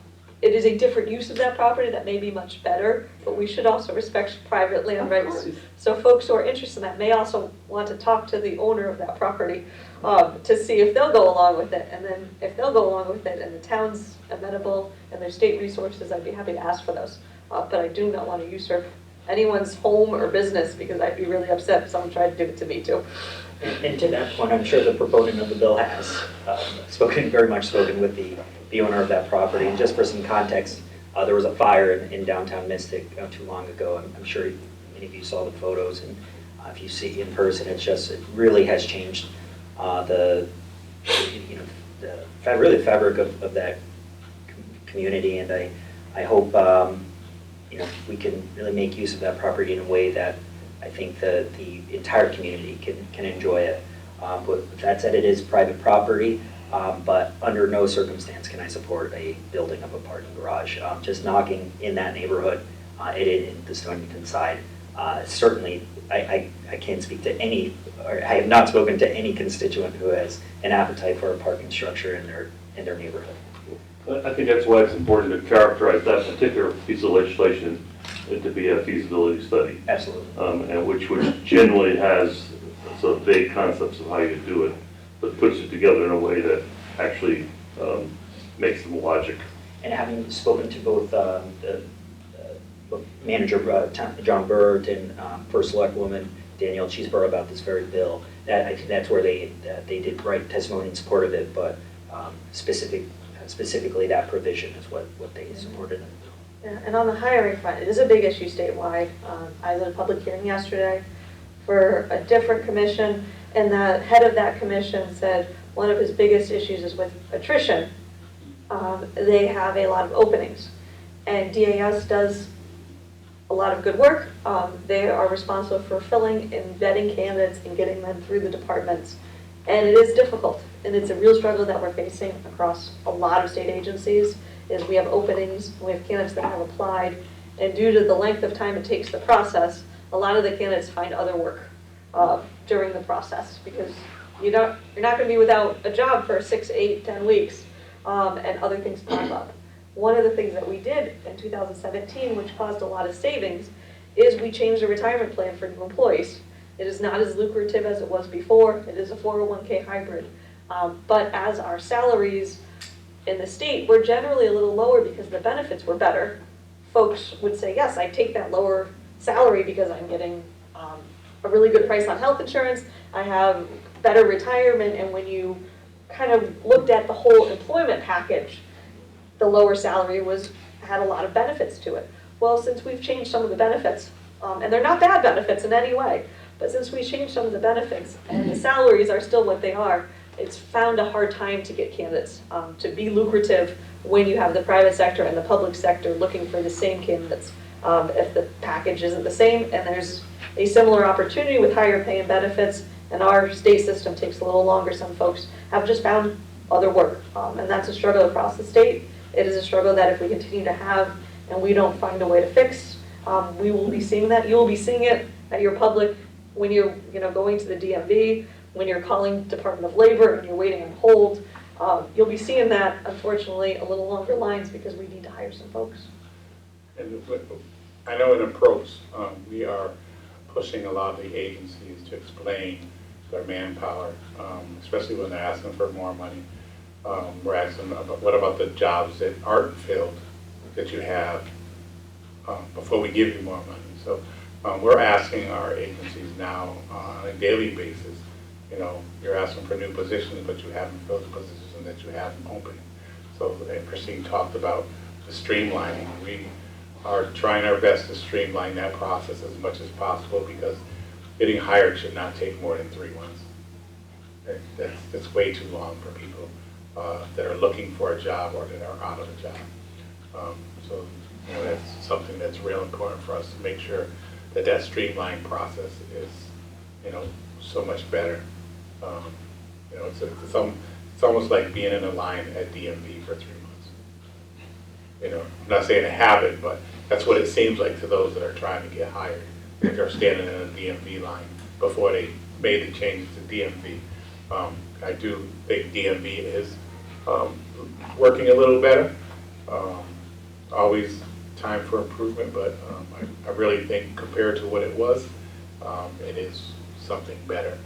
is a different use of that property that may be much better, but we should also respect private land rights. So folks who are interested in that may also want to talk to the owner of that property to see if they'll go along with it. And then if they'll go along with it and the town's amenable and there's state resources, I'd be happy to ask for those. But I do not want to usurp anyone's home or business, because I'd be really upset if someone tried to do it to me too. And to that point, I'm sure the proponent of the bill has very much spoken with the owner of that property. And just for some context, there was a fire in downtown Mystic not too long ago. I'm sure many of you saw the photos, and if you see it in person, it really has changed the fabric of that community. And I hope we can really make use of that property in a way that I think the entire community can enjoy it. But with that said, it is private property. but under no circumstance can I support a building of a parking garage. Just knocking in that neighborhood, in the Stonington side, certainly I can't speak to any, or I have not spoken to any constituent who has an appetite for a parking structure in their neighborhood. I think that's why it's important to characterize that particular piece of legislation to be a feasibility study. Absolutely. And which generally has sort of vague concepts of how you do it, but puts it together in a way that actually makes them logic. And having spoken to both Manager John Burt and First Select Woman Danielle Cheeseborough about this very bill, that I think that's where they did write testimony in support of it, but specifically that provision is what they supported. Yeah, and on the hiring front, it is a big issue statewide. I was at a public hearing yesterday for a different commission, and the head of that commission said one of his biggest issues is with attrition. They have a lot of openings, and DAS does a lot of good work. They are responsible for filling and vetting candidates and getting them through the departments. And it is difficult, and it's a real struggle that we're facing across a lot of state agencies, is we have openings, we have candidates that have applied, and due to the length of time it takes the process, a lot of the candidates find other work during the process, because you're not going to be without a job for 6, 8, 10 weeks, and other things pop up. One of the things that we did in 2017, which caused a lot of savings, is we changed the retirement plan for new employees. It is not as lucrative as it was before. It is a 401k hybrid. But as our salaries in the state were generally a little lower because the benefits were better, folks would say, yes, I take that lower salary because I'm getting a really good price on health insurance. I have better retirement. And when you kind of looked at the whole employment package, the lower salary had a lot of benefits to it. Well, since we've changed some of the benefits, and they're not bad benefits in any way, but since we changed some of the benefits and the salaries are still what they are, it's found a hard time to get candidates to be lucrative when you have the private sector and the public sector looking for the same candidates. If the package isn't the same and there's a similar opportunity with higher pay and benefits, and our state system takes a little longer, some folks have just found other work. And that's a struggle across the state. It is a struggle that if we continue to have and we don't find a way to fix, we will be seeing that. You will be seeing it at your public when you're going to the DMV, when you're calling Department of Labor and you're waiting on hold. You'll be seeing that, unfortunately, a little longer lines because we need to hire some folks. And I know in approach, we are pushing a lot of the agencies to explain their manpower, especially when they're asking for more money. We're asking them about what about the jobs that aren't filled that you have before we give you more money. So we're asking our agencies now on a daily basis, you're asking for new positions, but you haven't filled the positions that you have open. So, and Christine talked about the streamlining. We are trying our best to streamline that process as much as possible because getting hired should not take more than 3 months. That's way too long for people that are looking for a job or that are out of a job. So that's something that's real important for us to make sure that streamlined process is so much better. It's almost like being in a line at DMV for 3 months. I'm not saying a habit, but that's what it seems like to those that are trying to get hired. They're standing in a DMV line before they made the changes to DMV. I do think DMV is working a little better. Always time for improvement, but I really think compared to what it was, it is something better.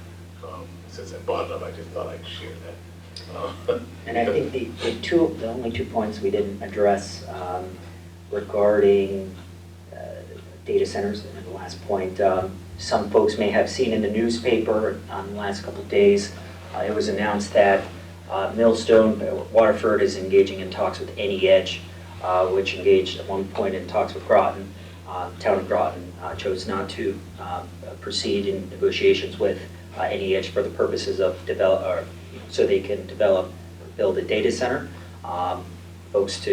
Since I brought it up, I just thought I'd share that. And I think the only 2 points we didn't address regarding data centers, and the last point, some folks may have seen in the newspaper on the last couple of days, it was announced that Millstone, Waterford is engaging in talks with AnyEdge, which engaged at one point in talks with Groton. Town of Groton chose not to proceed in negotiations with AnyEdge for the purposes of so they can build a data center. Folks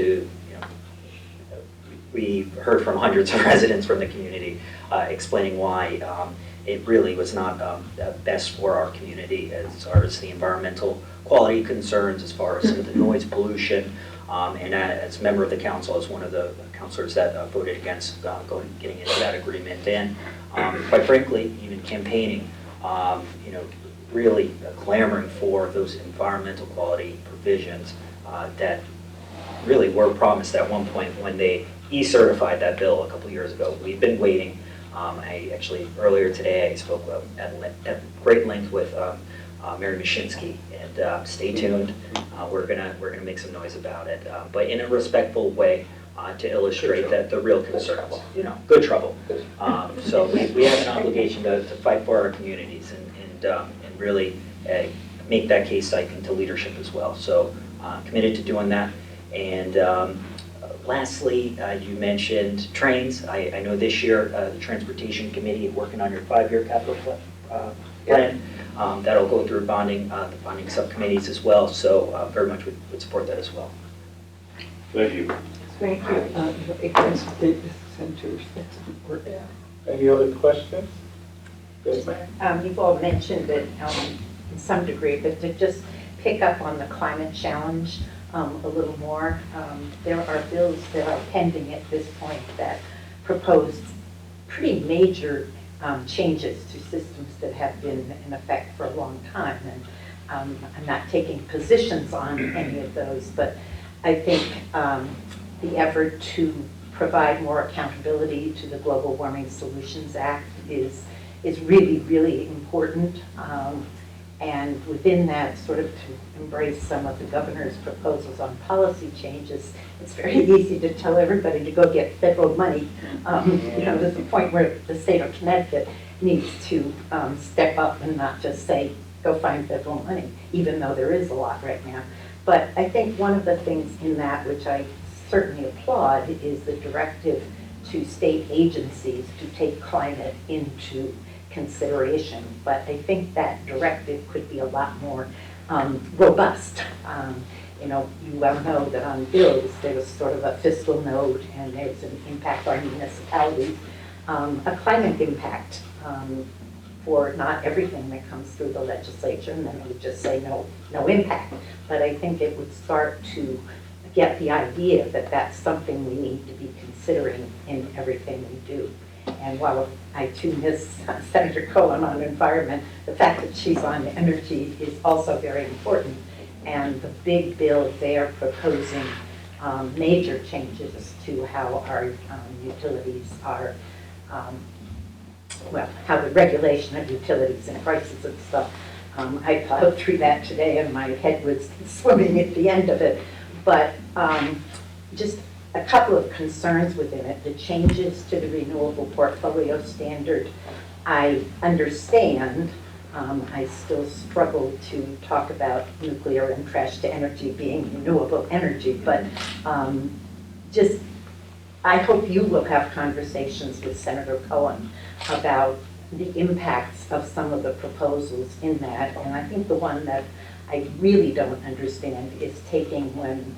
we heard from hundreds of residents from the community explaining why it really was not best for our community as far as the environmental quality concerns, as far as the noise pollution. And as a member of the council, as one of the councilors that voted against getting into that agreement, and quite frankly, even campaigning, really clamoring for those environmental quality provisions that really were promised at one point when they e-certified that bill a couple years ago. We've been waiting. I actually, earlier today, I spoke at great length with Mary Mashinsky, and stay tuned. We're gonna make some noise about it, but in a respectful way to illustrate that the real concerns, good trouble. So we have an obligation to fight for our communities and really make that case, I think, to leadership as well. So committed to doing that. And lastly, you mentioned trains. I know this year the Transportation Committee is working on your 5-year capital plan. That'll go through the bonding subcommittees as well. So very much would support that as well. Thank you. Thank you. Against data centers, that's important. Any other questions? Yes, ma'am. You've all mentioned it in some degree, but to just pick up on the climate challenge a little more, there are bills that are pending at this point that propose pretty major changes to systems that have been in effect for a long time. And I'm not taking positions on any of those, but I think the effort to provide more accountability to the Global Warming Solutions Act is really, really important. And within that, sort of to embrace some of the governor's proposals on policy changes, it's very easy to tell everybody to go get federal money. There's a point where the state of Connecticut needs to step up and not just say, go find federal money, even though there is a lot right now. But I think one of the things in that, which I certainly applaud, is the directive to state agencies to take climate into consideration. But I think that directive could be a lot more robust. You well know that on bills there was sort of a fiscal note and there's an impact on municipalities, a climate impact for not everything that comes through the legislature, and then it would just say no impact. But I think it would start to get the idea that that's something we need to be considering in everything we do. And while I too miss Senator Cohen on environment, the fact that she's on energy is also very important. And the big bill they're proposing major changes to how our utilities are, how the regulation of utilities and prices and stuff. I plowed through that today and my head was swimming at the end of it. But just a couple of concerns within it. The changes to the renewable portfolio standard, I understand. I still struggle to talk about nuclear and trash to energy being renewable energy, but I hope you will have conversations with Senator Cohen about the impacts of some of the proposals in that. And I think the one that I really don't understand is taking when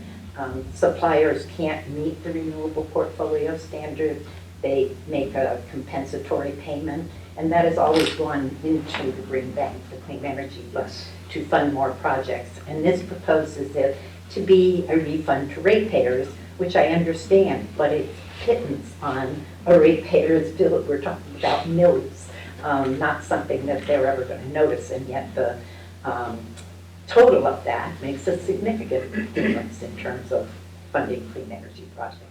suppliers can't meet the renewable portfolio standard, they make a compensatory payment, and that has always gone into the Green Bank, the Clean Energy Fund, to fund more projects. And this proposes it to be a refund to ratepayers, which I understand, but it's pittance on a ratepayer's bill. We're talking about millions, not something that they're ever going to notice, and yet the total of that makes a significant difference in terms of funding clean energy projects.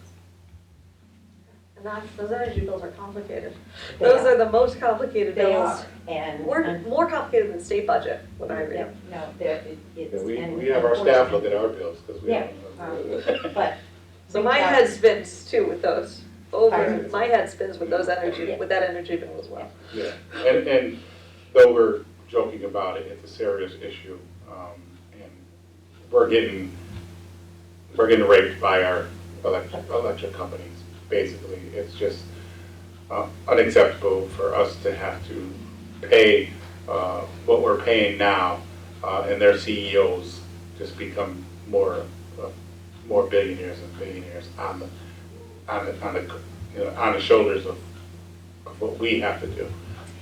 And those energy bills are complicated. They Those are. are the most complicated They bills. are, and We're more complicated than state budget, what I read. no, it's We have our staff look at our bills because we Yeah, don't. but So my head spins too with those. Pardon? My head spins with those energy, Yeah. with that energy bill as well. Yeah, and though we're joking about it, it's a serious issue, and we're getting raped by our electric companies. Basically, it's just unacceptable for us to have to pay what we're paying now, and their CEOs just become more billionaires and billionaires on the shoulders of what we have to do.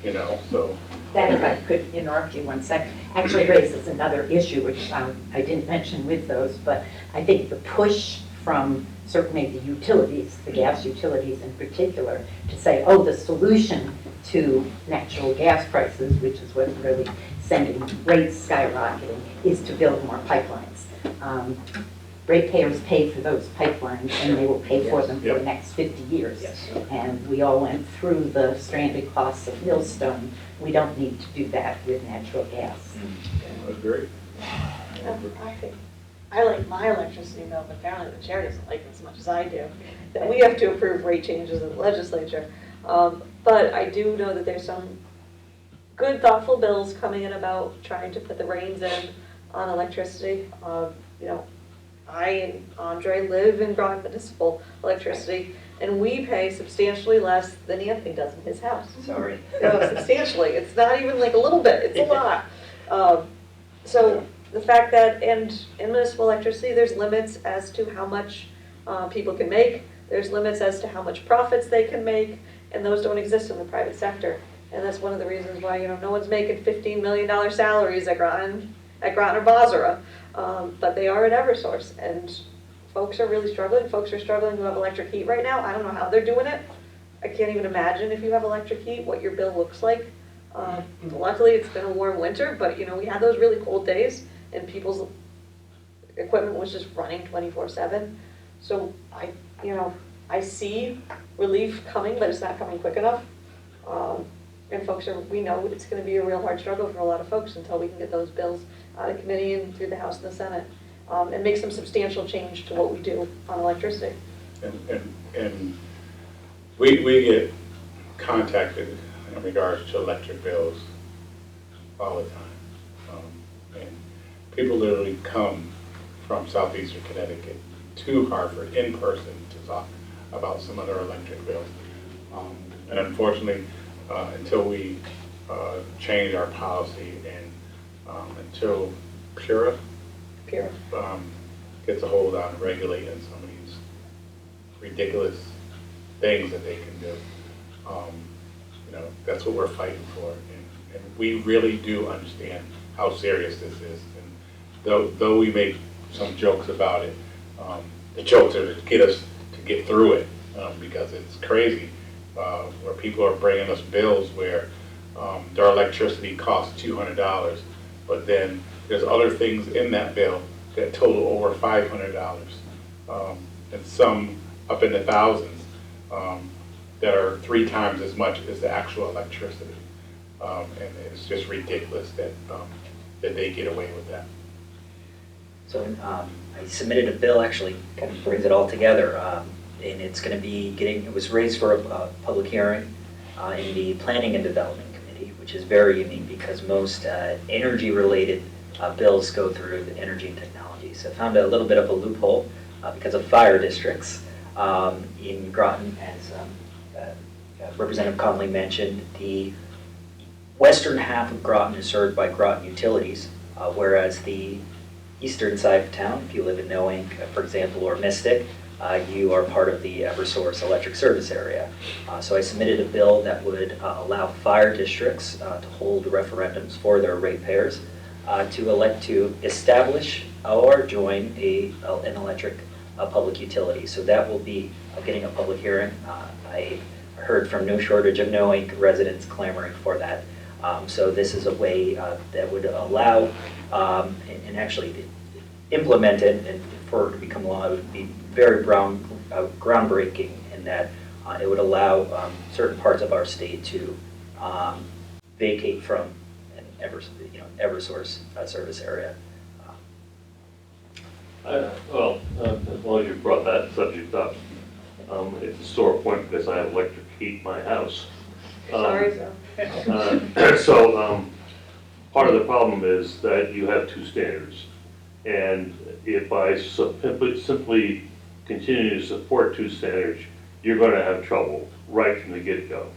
you know, so. That, if I could interrupt you 1 second, actually raises another issue, which I didn't mention with those, but I think the push from certainly the utilities, the gas utilities in particular, to say, oh, the solution to natural gas prices, which is what's really sending rates skyrocketing, is to build more pipelines. Ratepayers pay for those pipelines, and they will pay for them for the next 50 years. Yes. And we all went through the stranded costs of Millstone. We don't need to do that with natural gas. That's great. I like my electricity bill, but apparently the chair doesn't like it as much as I do. That we have to approve rate changes in the legislature. But I do know that there's some good, thoughtful bills coming in about trying to put the reins in on electricity. You know, I and Aundré live in Groton Municipal Electricity, and we pay substantially less than Anthony does in his house. Sorry. No, substantially. It's not even like a little bit, it's a lot. So the fact that, and in municipal electricity, there's limits as to how much people can make, there's limits as to how much profits they can make, and those don't exist in the private sector. And that's one of the reasons why, you know, no one's making $15 million salaries at Groton or Basra, but they are at Eversource, and folks are really struggling. Folks are struggling who have electric heat right now. I don't know how they're doing it. I can't even imagine if you have electric heat, what your bill looks like. Luckily, it's been a warm winter, but you know, we had those really cold days, and people's equipment was just running 24/7. So I see relief coming, but it's not coming quick enough. And we know it's going to be a real hard struggle for a lot of folks until we can get those bills out of committee and through the House and the Senate, and make some substantial change to what we do on electricity. And we get contacted in regards to electric bills all the time. And people literally come from Southeastern Connecticut to Hartford in person to talk about some of their electric bills. And unfortunately, until we change our policy and until Pura gets a hold on regulating some of these ridiculous things that they can do, that's what we're fighting for. And we really do understand how serious this is. And though we make some jokes about it, the jokes are to get us to get through it, because it's crazy where people are bringing us bills where their electricity costs $200, but then there's other things in that bill that total over $500, and some up in the thousands that are 3 times as much as the actual electricity. And it's just ridiculous that they get away with that. So I submitted a bill, actually kind of brings it all together, and it's going to be it was raised for a public hearing in the Planning and Development Committee, which is very unique because most energy-related bills go through the Energy and Technology. So I found a little bit of a loophole because of fire districts in Groton, as Representative Conley mentioned. The western half of Groton is served by Groton Utilities, whereas the eastern side of town, if you live in Nolan, for example, or Mystic, you are part of the Eversource electric service area. So I submitted a bill that would allow fire districts to hold referendums for their ratepayers to elect to establish or join an electric public utility. So that will be getting a public hearing. I heard from no shortage of Nolan residents clamoring for that. So this is a way that would allow and actually implement it, and for it to become law, it would be very groundbreaking in that it would allow certain parts of our state to vacate from an Eversource service area. As long as you brought that subject up, it's a sore point because I have electric heat in my house. Sorry, So part of the problem is that you have 2 standards. And if I simply continue to support 2 standards, you're going to have trouble right from the get-go.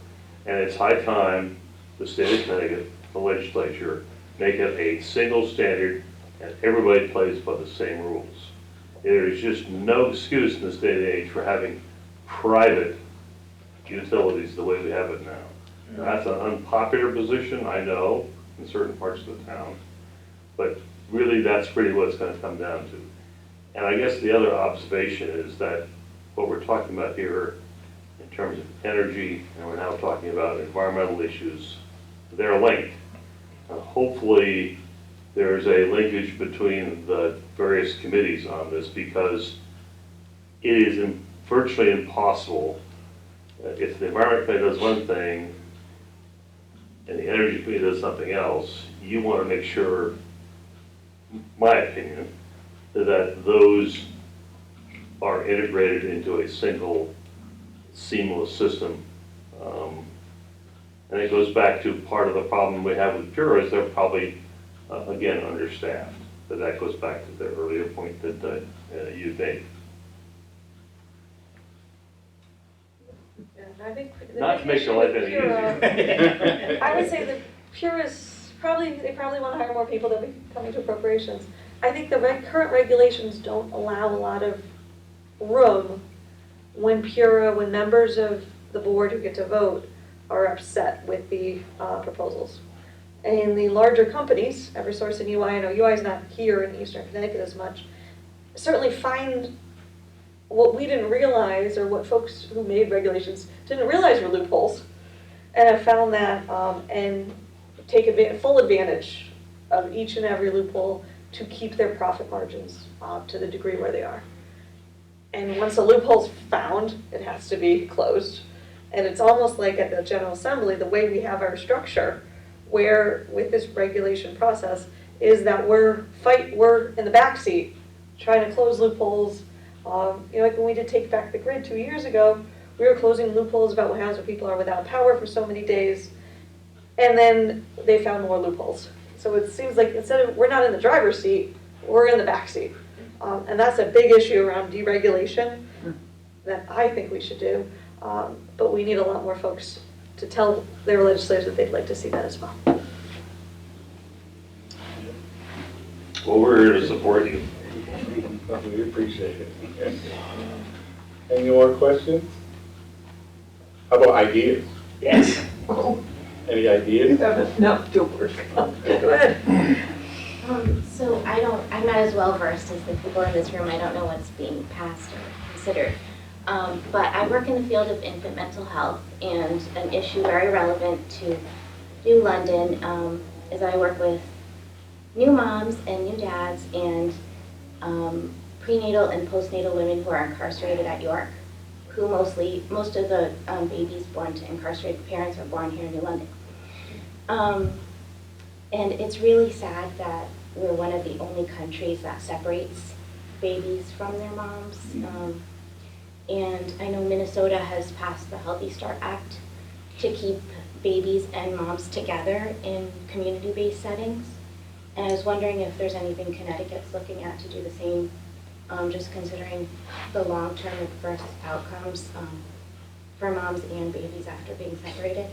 And it's high time the state of Connecticut, the legislature, make it a single standard and everybody plays by the same rules. There is just no excuse in this day and age for having private utilities the way we have it now. That's an unpopular position, I know, in certain parts of the town, but really that's really what it's gonna come down to. And I guess the other observation is that what we're talking about here in terms of energy, and we're now talking about environmental issues, they're linked. Hopefully, there's a linkage between the various committees on this, because it is virtually impossible, if the environment committee does one thing and the energy committee does something else, you want to make sure, my opinion, that those are integrated into a single seamless system. And it goes back to part of the problem we have with Pura is they're probably, again, understaffed. But that goes back to the earlier point that you made. Yeah, and I think the Not big to make issue your life with any Pura- easier. I would say the Pura's they probably want to hire more people than we coming to appropriations. I think the current regulations don't allow a lot of room when when members of the board who get to vote are upset with the proposals. And the larger companies, Eversource and UI, I know UI is not here in Eastern Connecticut as much, certainly find what we didn't realize, or what folks who made regulations didn't realize were loopholes, and have found that and take full advantage of each and every loophole to keep their profit margins to the degree where they are. And once a loophole's found, it has to be closed. And it's almost like at the General Assembly, the way we have our structure, where with this regulation process, is that we're in the backseat trying to close loopholes. Like when we did Take Back the Grid 2 years ago, we were closing loopholes about what happens when people are without power for so many days, and then they found more loopholes. So it seems like we're not in the driver's seat, we're in the back seat. And that's a big issue around deregulation that I think we should do. But we need a lot more folks to tell their legislators that they'd like to see that as well. Well, we're here to support you. We appreciate it. Any more questions? How about ideas? Yes. Any You ideas? have enough to work on. Go ahead. So I'm not as well versed as the people in this room. I don't know what's being passed or considered. But I work in the field of infant mental health, and an issue very relevant to New London is I work with new moms and new dads and prenatal and postnatal women who are incarcerated at York, who most of the babies born to incarcerated parents are born here in New London. And it's really sad that we're one of the only countries that separates babies from their moms. And I know Minnesota has passed the Healthy Start Act to keep babies and moms together in community-based settings. And I was wondering if there's anything Connecticut's looking at to do the same, just considering the long-term adverse outcomes for moms and babies after being separated.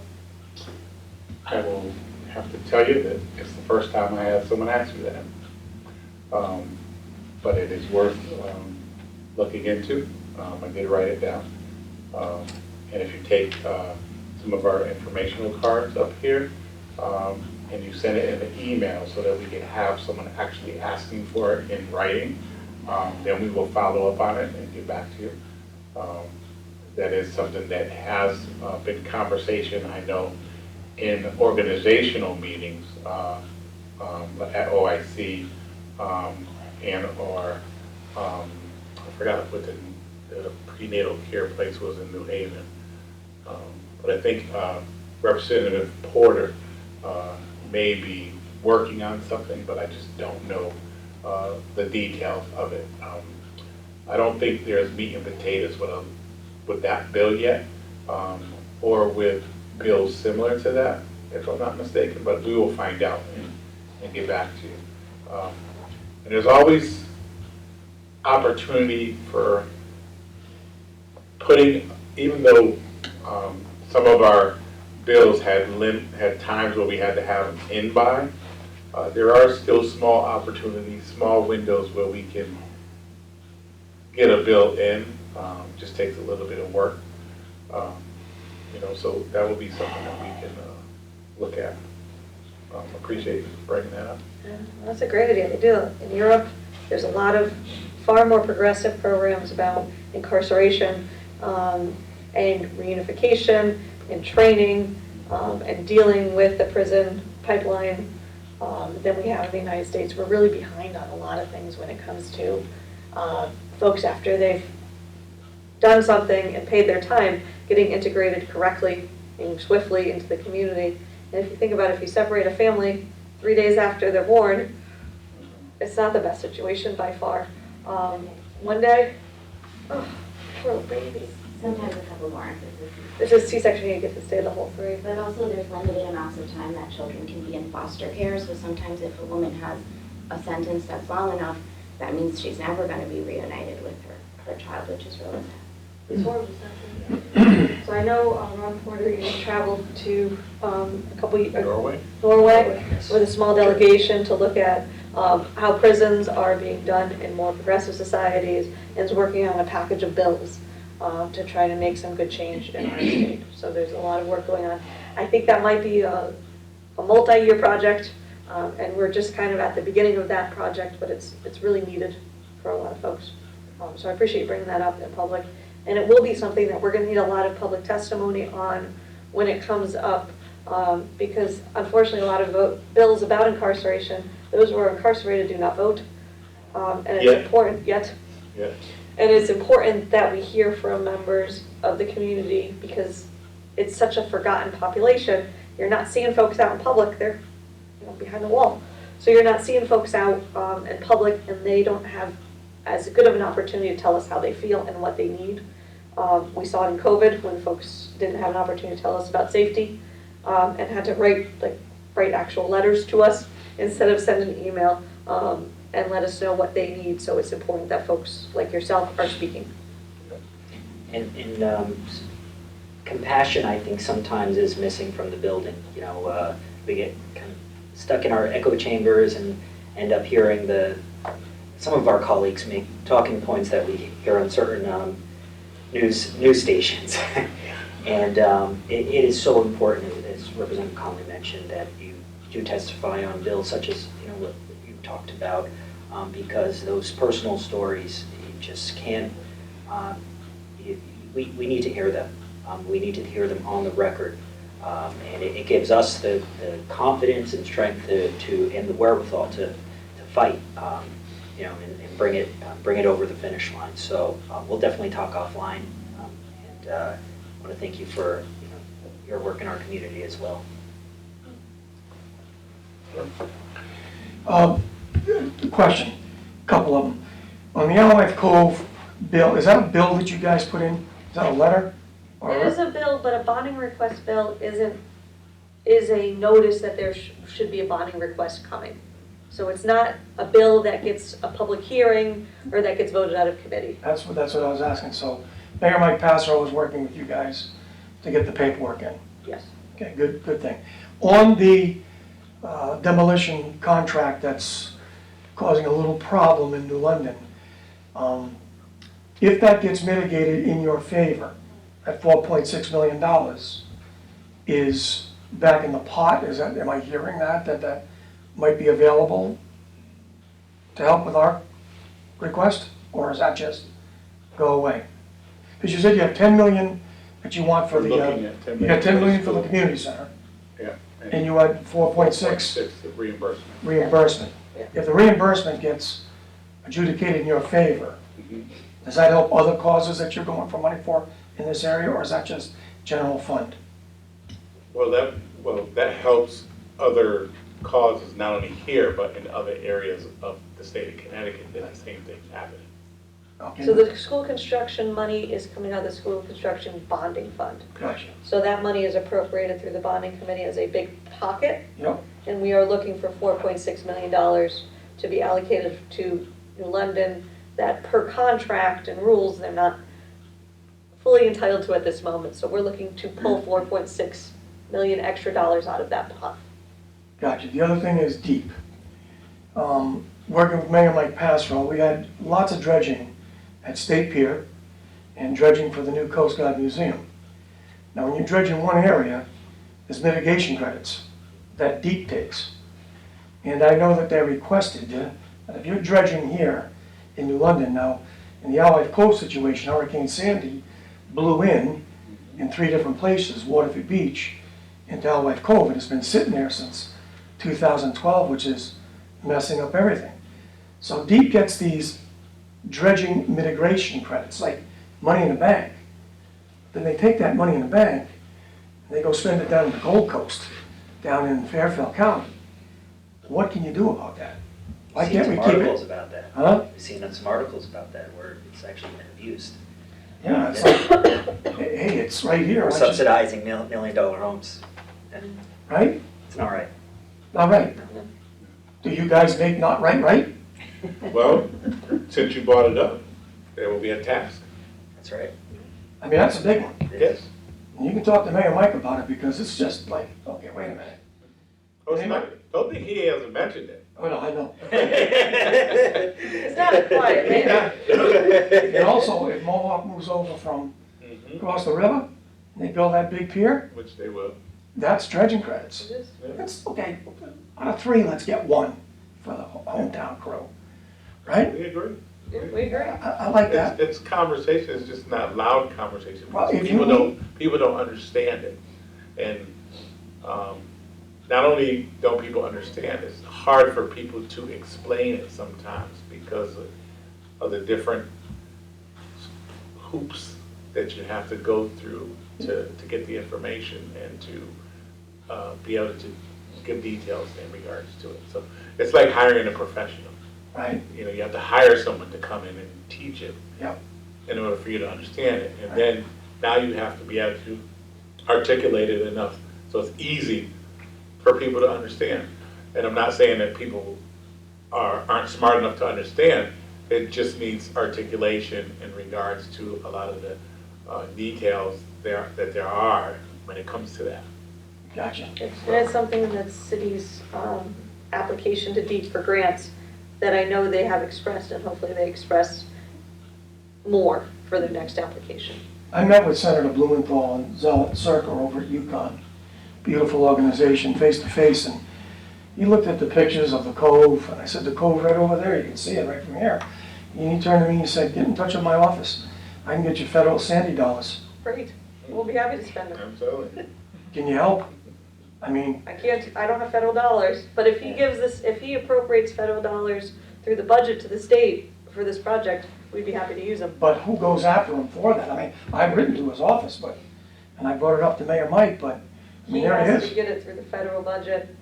I will have to tell you that it's the first time I had someone ask me that. But it is worth looking into. I did write it down. And if you take some of our informational cards up here, and you send it in an email so that we can have someone actually asking for it in writing, then we will follow up on it and get back to you. That is something that has been conversation, I know, in organizational meetings at OIC and or I forgot what the prenatal care place was in New Haven. But I think Representative Porter may be working on something, but I just don't know the details of it. I don't think there's meat and potatoes with that bill yet, or with bills similar to that, if I'm not mistaken, but we will find out and get back to you. And there's always opportunity for putting, even though some of our bills had times where we had to have them in by, there are still small opportunities, small windows where we can get a bill in. Just takes a little bit of work. So that will be something that we can look at. Appreciate you bringing that up. Yeah, that's a great idea. They do it in Europe. There's a lot of far more progressive programs about incarceration and reunification and training and dealing with the prison pipeline than we have in the United States. We're really behind on a lot of things when it comes to folks after they've done something and paid their time, getting integrated correctly and swiftly into the community. And if you think about it, if you separate a family 3 days after they're born, it's not the best situation by far. One day, oh, poor little baby. Sometimes a couple more. This is C-section, you get to stay the whole 3. But also there's limited amounts of time that children can be in foster care, so sometimes if a woman has a sentence that's long enough, that means she's never going to be reunited with her child, which is really sad. It's horrible. So I know, Ron Porter, you traveled to Norway with a small delegation to look at how prisons are being done in more progressive societies, and is working on a package of bills to try to make some good change in our state. So there's a lot of work going on. I think that might be a multi-year project, and we're just kind of at the beginning of that project, but it's really needed for a lot of folks. So I appreciate you bringing that up in public. And it will be something that we're going to need a lot of public testimony on when it comes up, because unfortunately a lot of bills about incarceration, those who are incarcerated do not vote. And it's important, and it's important that we hear from members of the community, because it's such a forgotten population. You're not seeing folks out in public, they're behind the wall. So you're not seeing folks out in public, and they don't have as good of an opportunity to tell us how they feel and what they need. We saw it in COVID when folks didn't have an opportunity to tell us about safety and had to write actual letters to us instead of sending an email and let us know what they need. So it's important that folks like yourself are speaking. And compassion, I think, sometimes is missing from the building. We get kind of stuck in our echo chambers and end up hearing some of our colleagues make talking points that we hear on certain news stations. And it is so important, as Representative Conley mentioned, that you do testify on bills such as what you talked about, because those personal stories, you just can't, we need to hear them. We need to hear them on the record. And it gives us the confidence and strength and the wherewithal to fight. And bring it over the finish line. So we'll definitely talk offline, and I want to thank you for your work in our community as well. Question, a couple of them. On the Alewife Cove bill, is that a bill that you guys put in? Is that a letter? It is a bill, but a bonding request bill is a notice that there should be a bonding request coming. So it's not a bill that gets a public hearing or that gets voted out of committee. That's what I was asking. So Mayor Mike Passero was working with you guys to get the paperwork in. Yes. Okay, good thing. On the demolition contract that's causing a little problem in New London, if that gets mitigated in your favor, at $4.6 million is back in the pot. Am I hearing that might be available to help with our request, or is that just go away? Because you said you have 10 million that you want for We're looking at 10 you got 10 million for the school. community center, Yeah. and you had 4.6 the reimbursement. reimbursement. Yeah. If the reimbursement gets adjudicated in your favor, Mhm. does that help other causes that you're going for money for in this area, or is that just general fund? Well, that helps other causes, not only here, but in other areas of the state of Connecticut, that the same thing's happening. Okay. So the school construction money is coming out of the school construction bonding fund. Gotcha. So that money is appropriated through the bonding committee as a big pocket, Yep. and we are looking for $4.6 million to be allocated to New London, that per contract and rules, they're not fully entitled to at this moment. So we're looking to pull $4.6 million extra dollars out of that pot. Gotcha. The other thing is deep. Working with Mayor Mike Passero, we had lots of dredging at State Pier and dredging for the new Coast Guard Museum. Now, when you dredge in one area, there's mitigation credits that deep takes. And I know that they requested, that if you're dredging here in New London now, in the Allied Cove situation, Hurricane Sandy blew in 3 different places, Waterford Beach into Allied Cove, and it's been sitting there since 2012, which is messing up everything. So DEEP gets these dredging mitigation credits, like money in the bank. Then they take that money in the bank and they go spend it down in the Gold Coast, down in Fairfield County. What can you do about that? Why Seen can't some we keep articles it? about that. Huh? We've seen some articles about that where it's actually been abused. Yeah, it's like, hey, it's right here. We're why don't you- subsidizing million-dollar homes. And Right? it's not right. Not right. Do you guys make not right? Well, since you brought it up, there will be a task. That's right. I mean, that's a big one. It Yes. is. And you can talk to Mayor Mike about it because it's just like, okay, wait a minute. Oh, it's not, don't think he hasn't mentioned it. Oh, no, I know. It's not a quiet man. And also, if Mohawk moves over from across the river, and they build that big pier, Which they will. that's dredging credits. It is. That's, okay, out of 3, let's get 1 for the hometown crew, right? We agree. Yeah, we agree. I like that. It's conversation, it's just not loud conversation. Well, if People you- people don't understand it. And not only don't people understand, it's hard for people to explain it sometimes because of the different hoops that you have to go through to get the information and to be able to give details in regards to it. So it's like hiring a professional. Right, You know, you have to hire someone to come in and teach it yep, in order for you to understand it. And then now you have to be able to articulate it enough so it's easy for people to understand. And I'm not saying that people aren't smart enough to understand. It just needs articulation in regards to a lot of the details that there are when it comes to that. gotcha. And it's something in the city's application to DEEP for grants that I know they have expressed, and hopefully they express more for their next application. I met with Senator Blumenthal and Zealot Circle over at UConn. Beautiful organization, face to face, and he looked at the pictures of the cove, and I said, the cove right over there, you can see it right from here. And he turned to me and he said, get in touch with my office. I can get you federal Sandy dollars. Great, we'll be happy to spend them. I'm telling you. Can you help? I mean, I don't have federal dollars, but if he gives this, if he appropriates federal dollars through the budget to the state for this project, we'd be happy to use them. but who goes after him for that? I mean, I've written to his office, but, and I brought it up to Mayor Mike, but, I He mean, there it has is. to get it through the federal budget,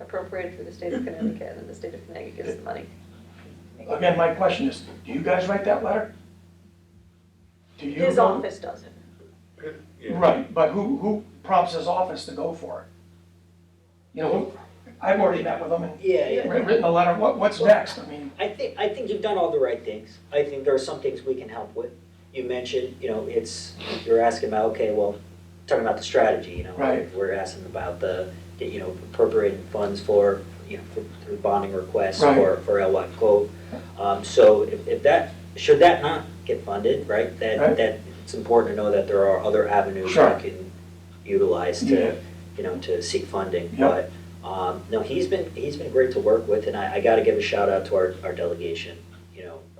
appropriated through the state of Connecticut, and the state of Connecticut gets the money. Again, my question is, do you guys write that letter? Do you? His go- office does it. Yeah. Right, but who prompts his office to go for it? You know, I've already met with him and Yeah. written a letter, what's next? I mean, I think you've done all the right things. I think there are some things we can help with. You mentioned, you're asking about, okay, well, talking about the strategy, Right. We're asking about appropriating funds for bonding requests Right. for LY Cove. So if that, should that not get funded, right? Right. That it's important to know that there are other avenues Sure. that can utilize Yeah. to seek funding. Yep. But no, he's been great to work with, and I got to give a shout out to our delegation.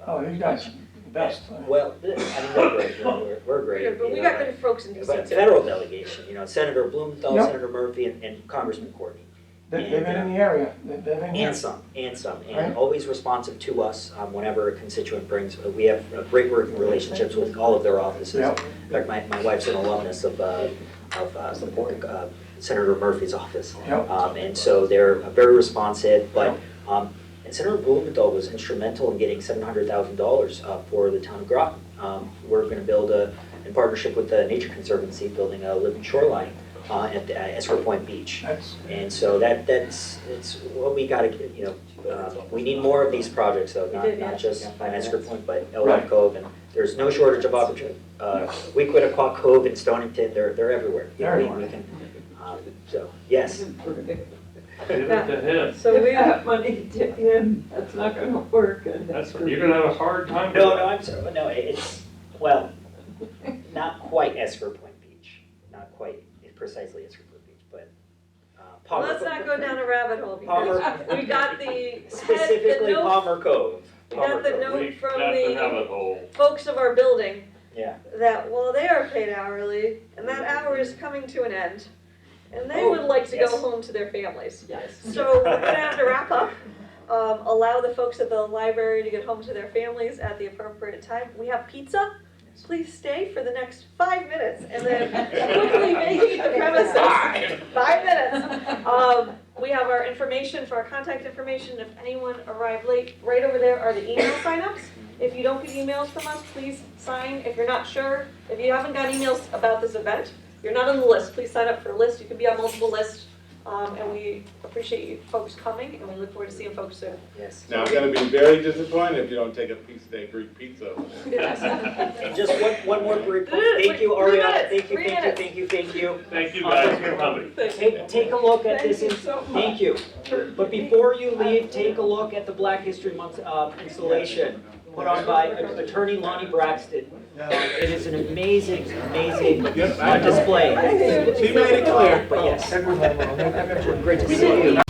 oh, you guys, are the best. Well, I mean, we're great. We're great. But we got good folks in DC But too. federal delegation, Senator Blumenthal, Yep. Senator Murphy, and Congressman Courtney. They've been in the area, they've been here. And some, Right. and always responsive to us whenever a constituent brings, we have great working relationships with all of their offices. Yep. In fact, my wife's an alumnus of Senator Murphy's office. Yep. And so they're very responsive, but, and Senator Blumenthal was instrumental in getting $700,000 for the town of Groton. We're gonna build in partnership with the Nature Conservancy, building a living shoreline at the Esper Point Beach. That's, And so it's what we gotta, we need more of these projects though, We did, not yeah. just on Esper Point, but Elwood Right. Cove, and there's no shortage of opportunity. Weequahic Cove and Stonington, they're everywhere. They're We everywhere. can, so, yes. Give it to him. So we, That money to him, that's not gonna work. And That's, you're gonna have a hard time with No, that. I'm sorry, no, it's, well, not quite Esper Point Beach, not quite precisely as Newport Beach, but. Well, let's not go down a rabbit hole because Palmer- we got the Specifically note, Palmer Cove. we got the Palmer Cove. note from Got the the rabbit hole. folks of our building Yeah. that, well, they are paid hourly and that hour is coming to an end. And they Oh, would like to yes. go home to their families. Yes. So we're gonna have to wrap up. Allow the folks at the library to get home to their families at the appropriate time. We have pizza. Please stay for the next 5 minutes and then quickly vacate the premises. 5 minutes. We have our information for our contact information. If anyone arrived late, right over there are the email signups. If you don't get emails from us, please sign. If you're not sure, if you haven't got emails about this event, you're not on the list, please sign up for a list. You can be on multiple lists. And we appreciate you folks coming, and we look forward to seeing folks soon. Yes. Now, I'm gonna be very disappointed if you don't take a piece of that Greek pizza over there. And just one more brief, thank you, 3 Ariana, minutes, thank you, 3 thank you, minutes. thank you, thank you. Thank you guys for coming. Take a look at this, Thank you so much. thank you. But before you leave, take a look at the Black History Month installation put on by attorney Lonnie Braxton. It is an amazing display. She made it clear. But yes. Great to see you.